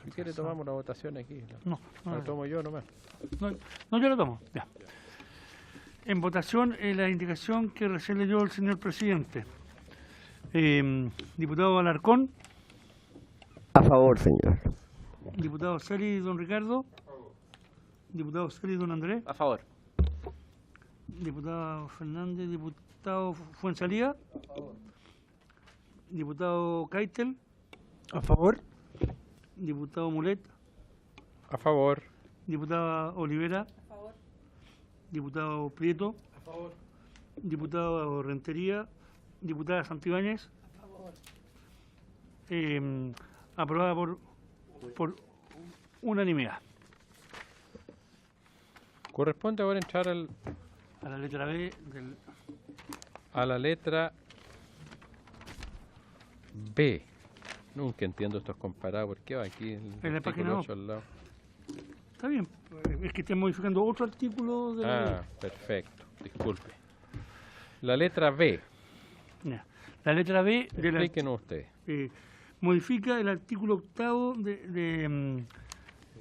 Si quiere tomamos la votación aquí. No. La tomo yo nomás. No, yo la tomo. Ya. En votación, la indicación que recién leyó el señor presidente. Diputado Alarcón. A favor, señor. Diputado Celi, don Ricardo. Diputado Celi, don Andrés. A favor. Diputado Fernández, diputado Fuenzalía. A favor. Diputado Keitel. A favor. Diputado Mulet. A favor. Diputada Olivera. A favor. Diputado Prieto. A favor. diputado Rentería, diputada Santibáñez. Aprobada por unanimidad. Corresponde ahora entrar a la letra B a la letra B. Nunca entiendo estos comparados. ¿Por qué va aquí en la página 8 al lado? Está bien, es que están modificando otro artículo de la perfecto, disculpe. La letra B. La letra B Explíquenos usted. Modifica el artículo 8º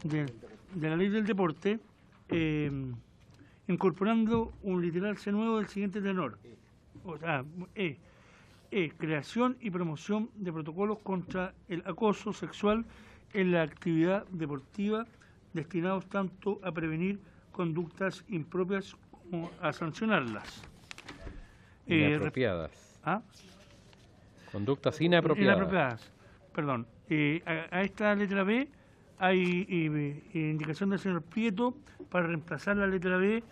de la ley del deporte, incorporando un literal C nuevo del siguiente tenor. O sea, creación y promoción de protocolos contra el acoso sexual en la actividad deportiva, destinados tanto a prevenir conductas impropias como a sancionarlas. Inapropiadas. Conductas inapropiadas. Perdón. A esta letra B hay indicación del señor Prieto para reemplazar la letra B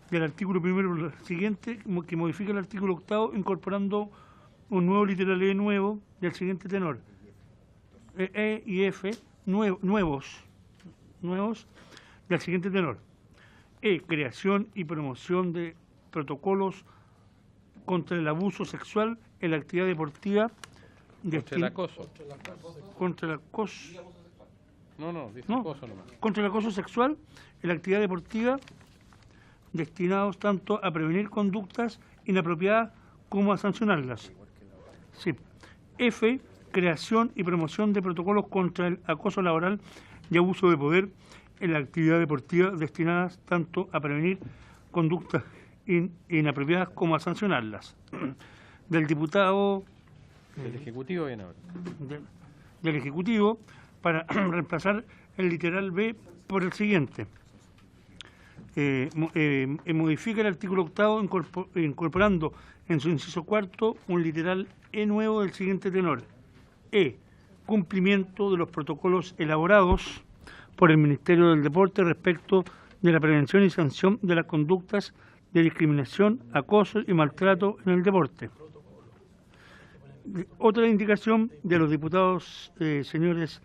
del artículo primero por la siguiente, que modifica el artículo 8º incorporando un nuevo literal E nuevo del siguiente tenor. E y F nuevos del siguiente tenor. Creación y promoción de protocolos contra el abuso sexual en la actividad deportiva. Contra el acoso. Contra el acoso. Dice acoso nomás. Contra el acoso sexual en la actividad deportiva, destinados tanto a prevenir conductas inapropiadas como a sancionarlas. Sí. F, creación y promoción de protocolos contra el acoso laboral y abuso de poder en la actividad deportiva, destinadas tanto a prevenir conductas inapropiadas como a sancionarlas. Del diputado... Del Ejecutivo viene ahora. Del Ejecutivo, para reemplazar el literal B por el siguiente. Modifica el artículo 8º incorporando en su inciso 4º un literal E nuevo del siguiente tenor. Cumplimiento de los protocolos elaborados por el Ministerio del Deporte respecto de la prevención y sanción de las conductas de discriminación, acoso y maltrato en el deporte. Otra indicación de los diputados señores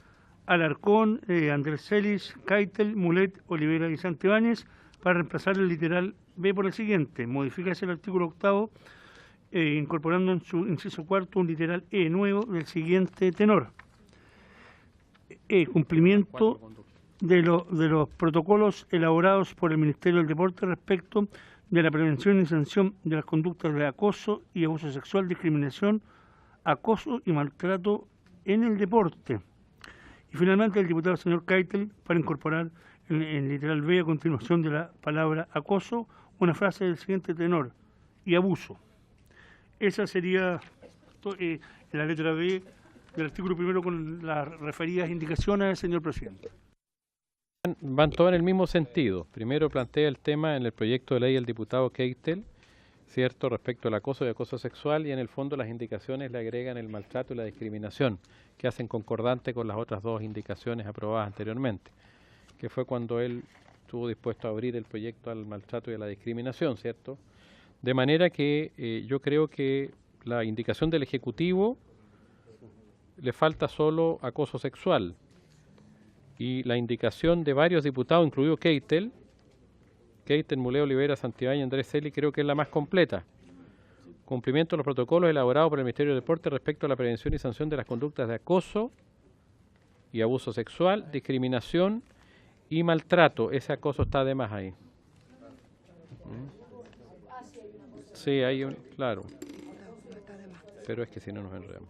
Alarcón, Andrés Celis, Keitel, Mulet, Olivera y Santibáñez para reemplazar el literal B por el siguiente. Modifica el artículo 8º incorporando en su inciso 4º un literal E nuevo del siguiente tenor. Cumplimiento de los protocolos elaborados por el Ministerio del Deporte respecto de la prevención y sanción de las conductas de acoso y abuso sexual, discriminación, acoso y maltrato en el deporte. Y finalmente el diputado señor Keitel para incorporar en el literal B a continuación de la palabra acoso una frase del siguiente tenor: y abuso. Esa sería la letra B del artículo primero con las referidas indicaciones, señor presidente. Van todas en el mismo sentido. Primero plantea el tema en el proyecto de ley del diputado Keitel, ¿cierto?, respecto al acoso y acoso sexual, y en el fondo las indicaciones le agregan el maltrato y la discriminación, que hacen concordante con las otras dos indicaciones aprobadas anteriormente, que fue cuando él estuvo dispuesto a abrir el proyecto al maltrato y a la discriminación, ¿cierto? De manera que yo creo que la indicación del Ejecutivo le falta solo acoso sexual, y la indicación de varios diputados, incluido Keitel, Muleo, Olivera, Santibáñez y Andrés Celis, creo que es la más completa. Cumplimiento de los protocolos elaborados por el Ministerio del Deporte respecto a la prevención y sanción de las conductas de acoso y abuso sexual, discriminación y maltrato. Ese acoso está además ahí. Sí, hay un... claro. Pero es que si no nos enredamos.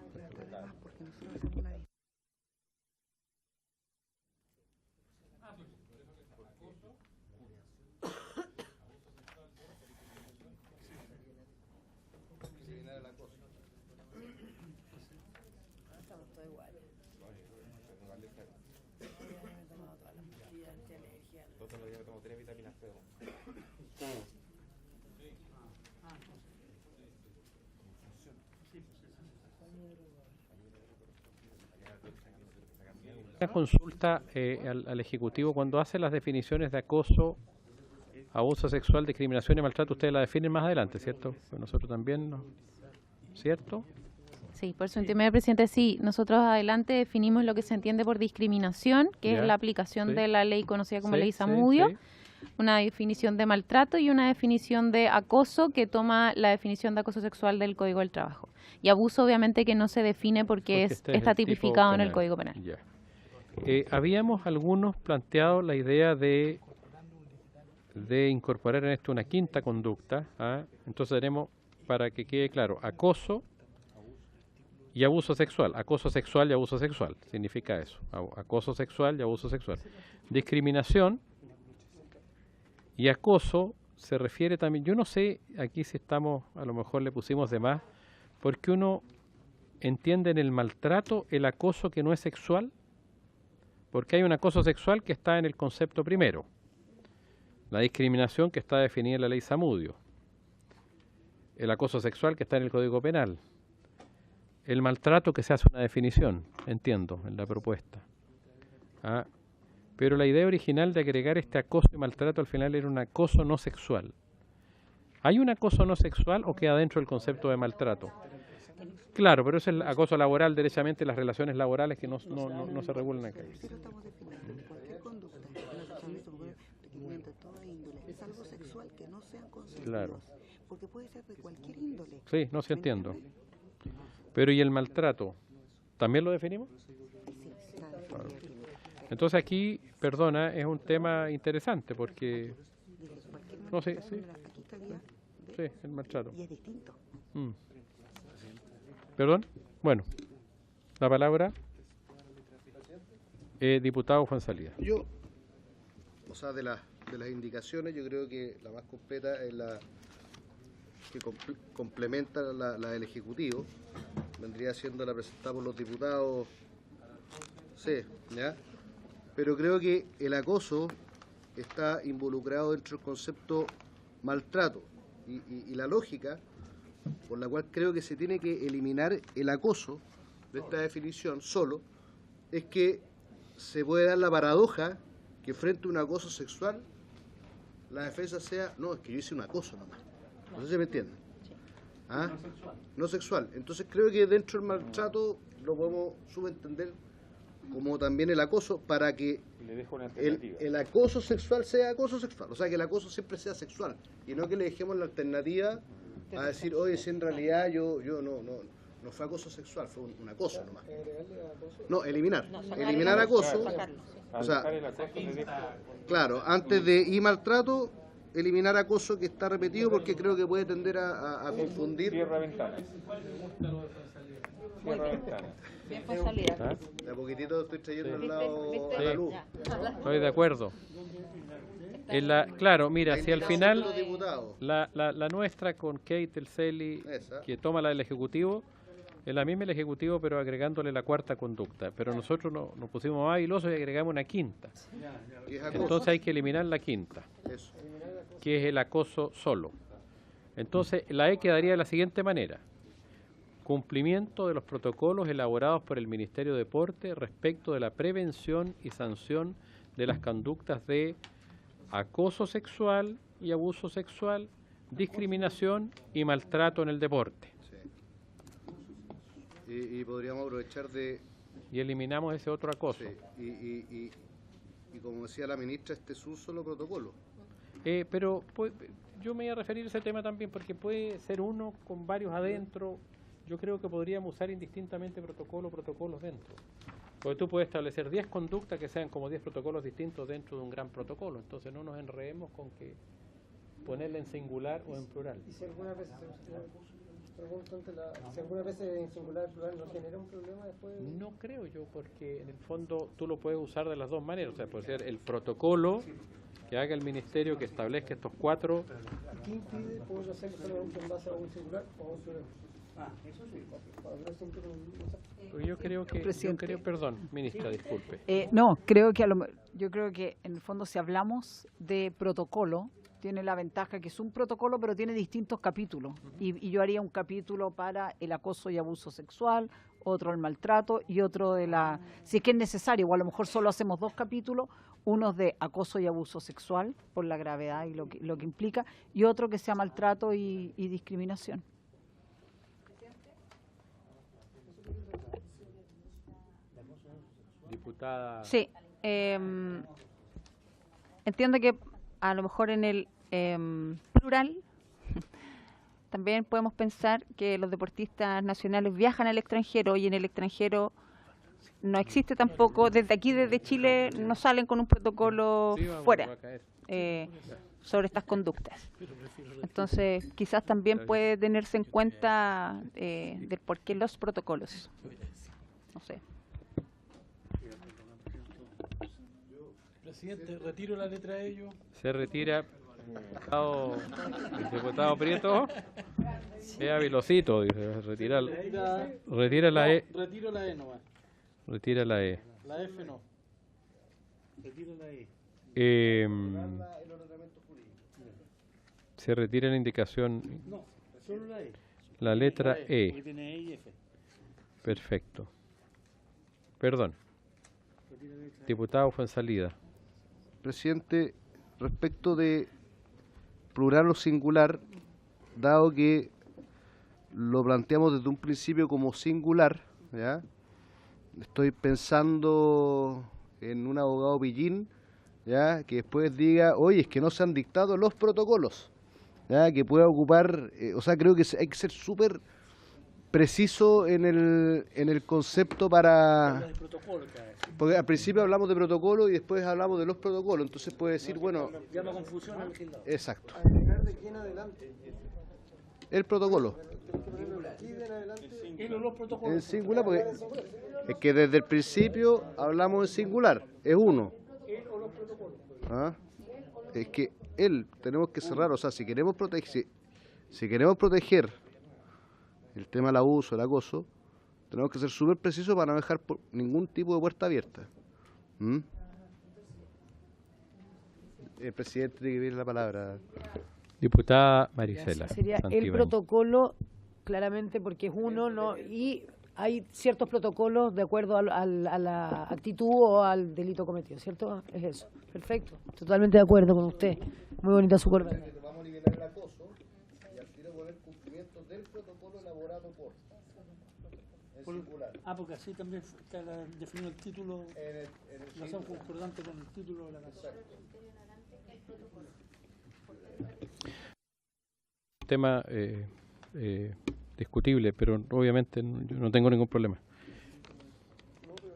Una consulta al Ejecutivo cuando hace las definiciones de acoso abuso sexual, discriminación y maltrato, ustedes la definen más adelante, ¿cierto? Pues nosotros también, ¿no? ¿Cierto? Sí, por su intermedio, presidente, sí. Nosotros adelante definimos lo que se entiende por discriminación, que Ya, es la aplicación sí. de la ley conocida como Sí, ley sí, Zamudio, sí. una definición de maltrato y una definición de acoso que toma la definición de acoso sexual del Código del Trabajo. Y abuso obviamente que no se define porque Este es está el tipo tipificado en el penal. Código Penal. Ya. Habíamos algunos planteado la idea de incorporar en esto una quinta conducta. ¿Ah? Entonces tenemos, para que quede claro, acoso y abuso sexual. Acoso sexual y abuso sexual, significa eso. Acoso sexual y abuso sexual. Discriminación y acoso se refiere también, yo no sé, aquí si estamos, a lo mejor le pusimos de más, porque uno entiende en el maltrato el acoso que no es sexual, porque hay un acoso sexual que está en el concepto primero, la discriminación que está definida en la ley Zamudio, el acoso sexual que está en el Código Penal, el maltrato que se hace una definición, entiendo, en la propuesta. Pero la idea original de agregar este acoso y maltrato al final era un acoso no sexual. ¿Hay un acoso no sexual o queda dentro del concepto de maltrato? Claro, pero es el acoso laboral, derechamente las relaciones laborales que no se regulan acá. Estamos definiendo cualquier conducta de toda índole, salvo sexual, que no sean consentidos. Claro. Porque puede ser de cualquier índole. Sí, no se entiendo. Pero ¿y el maltrato? ¿También lo definimos? Sí, está definido. Entonces aquí, perdona, es un tema interesante porque... No sé, sí. Sí, el maltrato. Y es distinto. ¿Perdón? Bueno, la palabra, diputado Juan Salida. Yo, o sea, de las indicaciones, yo creo que la más completa es la que complementa la del Ejecutivo, vendría siendo la presentada por los diputados, sí, ¿ya? Pero creo que el acoso está involucrado dentro del concepto maltrato y la lógica por la cual creo que se tiene que eliminar el acoso de esta definición solo, es que se puede dar la paradoja que frente a un acoso sexual la defensa sea, no, es que yo hice un acoso nomás. No sé si me entienden. ¿Ah? No sexual. Entonces creo que dentro del maltrato lo podemos subentender como también el acoso para que el acoso sexual sea acoso sexual. O sea, que el acoso siempre sea sexual y no que le dejemos la alternativa a decir, oye, si en realidad yo no fue acoso sexual, fue un acoso nomás. No, eliminar acoso. O sea, claro, antes de y maltrato, eliminar acoso que está repetido porque creo que puede tender a confundir. Cierra-ventana. Bien, pues salida. De a poquitito estoy trayendo al lado a la luz. Estoy de acuerdo. Claro, mira, si al final la nuestra con Kate El Celi, que toma la del Ejecutivo, es la misma el Ejecutivo, pero agregándole la cuarta conducta. Pero nosotros nos pusimos más hilosos y agregamos una quinta. Entonces hay que eliminar la quinta, que es el acoso solo. Entonces la E quedaría de la siguiente manera: cumplimiento de los protocolos elaborados por el Ministerio de Deporte respecto de la prevención y sanción de las conductas de acoso sexual y abuso sexual, discriminación y maltrato en el deporte. Y podríamos aprovechar de... Y eliminamos ese otro acoso. Sí, y como decía la ministra, este es un solo protocolo. Pero pues, yo me voy a referir a ese tema también porque puede ser uno con varios adentro. Yo creo que podríamos usar indistintamente protocolos dentro. Porque tú puedes establecer 10 conductas que sean como 10 protocolos distintos dentro de un gran protocolo. Entonces no nos enredemos con que ponerle en singular o en plural. ¿Y si algunas veces en singular o plural no genera un problema después? No creo yo, porque en el fondo tú lo puedes usar de las dos maneras. O sea, puede ser el protocolo que haga el ministerio que establezca estos 4. ¿Qué impide poder hacerlo solamente en base a un singular o a un plural? Yo creo que, perdón, ministra, disculpe. No, yo creo que en el fondo si hablamos de protocolo, tiene la ventaja que es un protocolo, pero tiene distintos capítulos. Y yo haría un capítulo para el acoso y abuso sexual, otro el maltrato y otro si es que es necesario, o a lo mejor solo hacemos 2 capítulos, unos de acoso y abuso sexual por la gravedad y lo que implica, y otro que sea maltrato y discriminación. Diputada. Sí. Entiendo que a lo mejor en el plural también podemos pensar que los deportistas nacionales viajan al extranjero y en el extranjero no existe tampoco, desde aquí, desde Chile, no salen con un protocolo fuera sobre estas conductas. Entonces, quizás también puede tenerse en cuenta del por qué los protocolos. No sé. Presidente, retiro la letra de ello. Se retira el diputado Prieto. Es habilosito, dice. Retira la E. Retiro la E nomás. Retira la E. La F no. Retiro la E. Se retira la indicación. No, solo la E. La letra E. Porque tiene E y F. Perfecto. Perdón. Diputado Fuenzalida. Presidente, respecto de plural o singular, dado que lo planteamos desde un principio como singular, ¿ya? Estoy pensando en un abogado pillín, ¿ya? Que después diga, oye, es que no se han dictado los protocolos, ¿ya? Que pueda ocupar, o sea, creo que hay que ser súper preciso en el concepto para... Porque al principio hablamos de protocolo y después hablamos de los protocolos, entonces puede decir, bueno... Llama confusión al legislador. Exacto. ¿De quién adelante? El protocolo. Y los protocolos. En singular, porque es que desde el principio hablamos en singular, es uno. ¿Ah? Es que tenemos que cerrar, o sea, si queremos proteger el tema del abuso, el acoso, tenemos que ser súper precisos para no dejar ningún tipo de puerta abierta. El presidente tiene que pedir la palabra. Diputada Marisela. Sería el protocolo, claramente, porque es uno, ¿no? Y hay ciertos protocolos de acuerdo a la actitud o al delito cometido, ¿cierto? Es eso. Perfecto. Totalmente de acuerdo con usted. Muy bonita su corbata. Vamos a eliminar el acoso y al tiro poner cumplimiento del protocolo elaborado por. Porque así también está definido el título, lo hacemos concordante con el título de la canción. Tema discutible, pero obviamente yo no tengo ningún problema.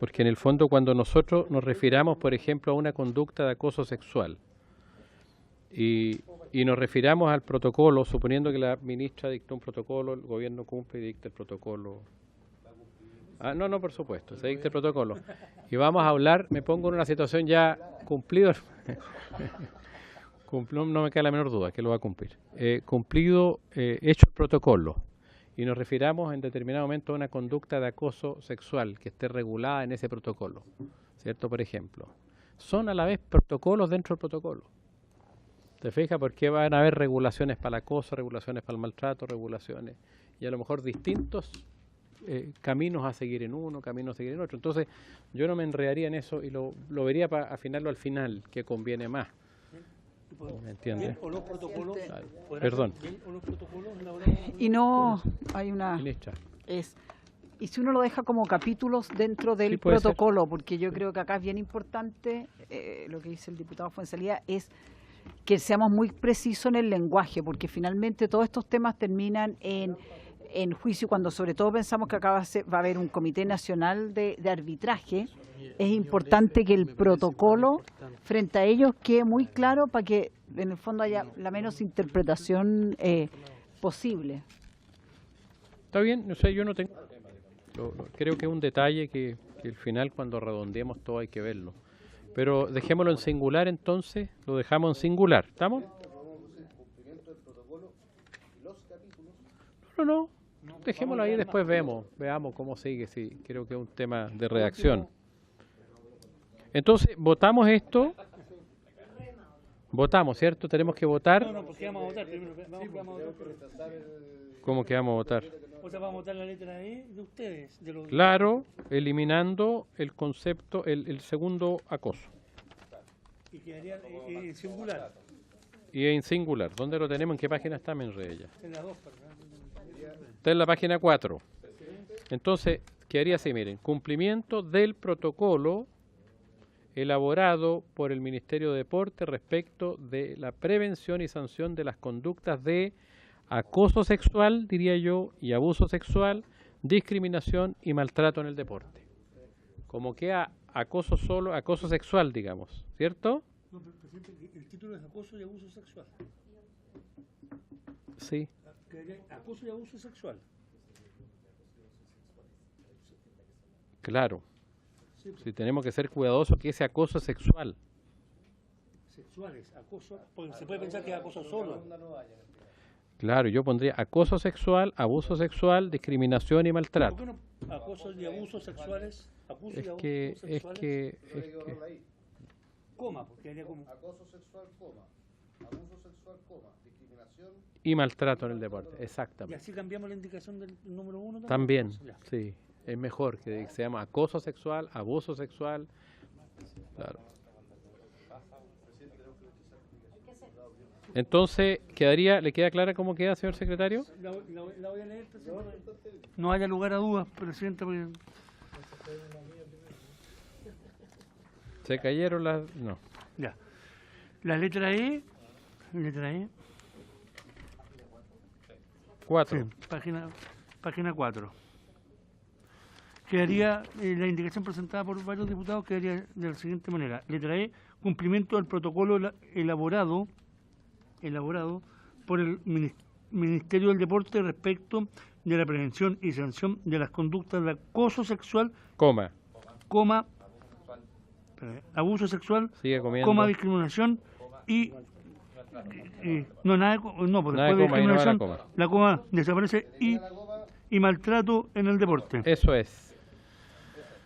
Porque en el fondo cuando nosotros nos refiramos, por ejemplo, a una conducta de acoso sexual y nos refiramos al protocolo, suponiendo que la ministra dictó un protocolo, el gobierno cumple y dicta el protocolo. No, por supuesto, se dicta el protocolo. Y vamos a hablar, me pongo en una situación ya cumplido, no me queda la menor duda que lo va a cumplir. Cumplido, hecho el protocolo, y nos refiramos en determinado momento a una conducta de acoso sexual que esté regulada en ese protocolo, ¿cierto? Por ejemplo, son a la vez protocolos dentro del protocolo. ¿Te fijas? Porque van a haber regulaciones para el acoso, regulaciones para el maltrato, regulaciones, y a lo mejor distintos caminos a seguir en uno, caminos a seguir en otro. Entonces, yo no me enredaría en eso y lo vería para afinarlo al final, que conviene más. ¿Me entiendes? O los protocolos. Perdón. O los protocolos y no hay una... Ministra. Y si uno lo deja como capítulos dentro del protocolo, porque yo creo que acá es bien importante, lo que dice el diputado Fuenzalida, es que seamos muy precisos en el lenguaje, porque finalmente todos estos temas terminan en juicio, cuando sobre todo pensamos que acá va a haber un comité nacional de arbitraje. Es importante que el protocolo frente a ellos quede muy claro para que en el fondo haya la menos interpretación posible. Está bien, no sé, yo no tengo... Creo que es un detalle que al final cuando redondeemos todo hay que verlo. Pero dejémoslo en singular entonces, lo dejamos en singular, ¿estamos? No, dejémoslo ahí, después veamos cómo sigue, sí, creo que es un tema de redacción. Entonces, votamos esto, votamos, ¿cierto? Tenemos que votar. No, porque vamos a votar primero. Vamos a votar. ¿Cómo que vamos a votar? O sea, vamos a votar la letra E de ustedes. De los... Claro, eliminando el concepto, el segundo acoso. Y quedaría en singular. Y en singular. ¿Dónde lo tenemos? ¿En qué página está, Menreya? En la 2, Está en la página 4. Entonces, quedaría así, miren. Cumplimiento del protocolo elaborado por el Ministerio de Deporte respecto de la prevención y sanción de las conductas de acoso sexual, diría yo, y abuso sexual, discriminación y maltrato en el deporte. Como queda acoso solo, acoso sexual, digamos, ¿cierto? No, pero, presidente, el título es acoso y abuso sexual. Sí. Acoso y abuso sexual. Claro. Sí, tenemos que ser cuidadosos que ese acoso es sexual. Sexuales, acoso, porque se puede pensar que es acoso solo. Claro, yo pondría acoso sexual, abuso sexual, discriminación y maltrato. ¿Por qué no acoso y abusos sexuales? Abuso y abusos Es sexuales. que Coma, porque haría como acoso sexual, coma, abuso sexual, coma, discriminación y maltrato en el deporte, y exactamente. así cambiamos la indicación del número 1 También, Ya. sí, es mejor que se llama acoso sexual, abuso sexual. Claro. Entonces, ¿le queda clara cómo queda, señor secretario? La voy a leer, presidente. No haya lugar a dudas, presidente, porque Se cayeron las... no. ya. La letra E. 4. Sí, página 4. Quedaría la indicación presentada por varios diputados quedaría de la siguiente manera. Letra E, cumplimiento del protocolo elaborado por el Ministerio del Deporte respecto de la prevención y sanción de las conductas de acoso sexual, Coma. abuso sexual, Sigue comiendo. coma, discriminación y no, nada, no, porque Nada después de de coma y no va la discriminación coma. la coma desaparece y maltrato en el deporte. Eso es.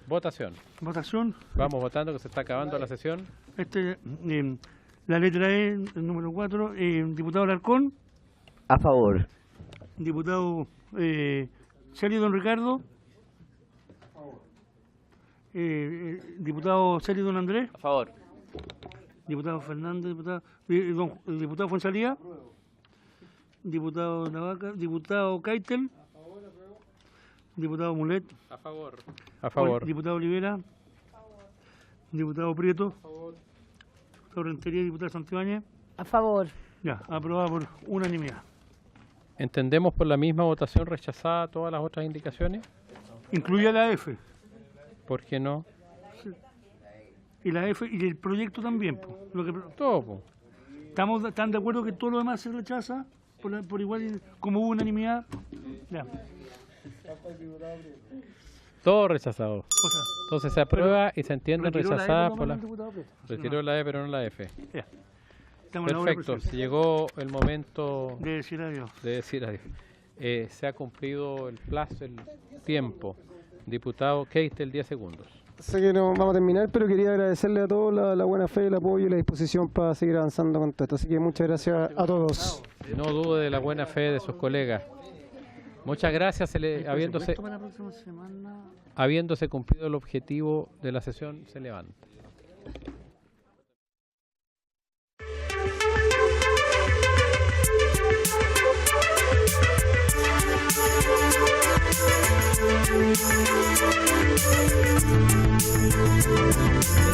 Votación. Votación. Vamos votando que se está acabando la sesión. La letra E, el número 4, diputado Alarcón. A favor. Diputado Sergio Don Ricardo. Diputado Sergio Don Andrés. A favor. Diputado Fernández, el diputado Fuenzalía. Diputado Navaca, diputado Keitel. Diputado Mulet. A favor. A favor. Diputado Olivera. Diputado Prieto. Diputado Rentería y diputado Santibáñez. A favor. Ya, aprobada por unanimidad. ¿Entendemos por la misma votación rechazada todas las otras indicaciones? Incluye la F. ¿Por qué no? Sí. Y la F y el proyecto también. Lo que, todo. ¿Están de acuerdo que todo lo demás se rechaza? Por igual, como hubo unanimidad. Ya. Todo rechazado. O sea, Entonces se aprueba y se entienden rechazadas por la... Retiró la E pero no la F. Ya. Estamos en la hora, Perfecto, presidente. si llegó el momento de decir adiós. Se ha cumplido el plazo, el tiempo. Diputado Keitel, 10 segundos. Sé que no vamos a terminar, pero quería agradecerle a todos la buena fe, el apoyo y la disposición para seguir avanzando con todo esto. Así que muchas gracias a todos. No dude de la buena fe de sus colegas. Muchas gracias. Habiéndose cumplido el objetivo de la sesión, se levanta. Thank you.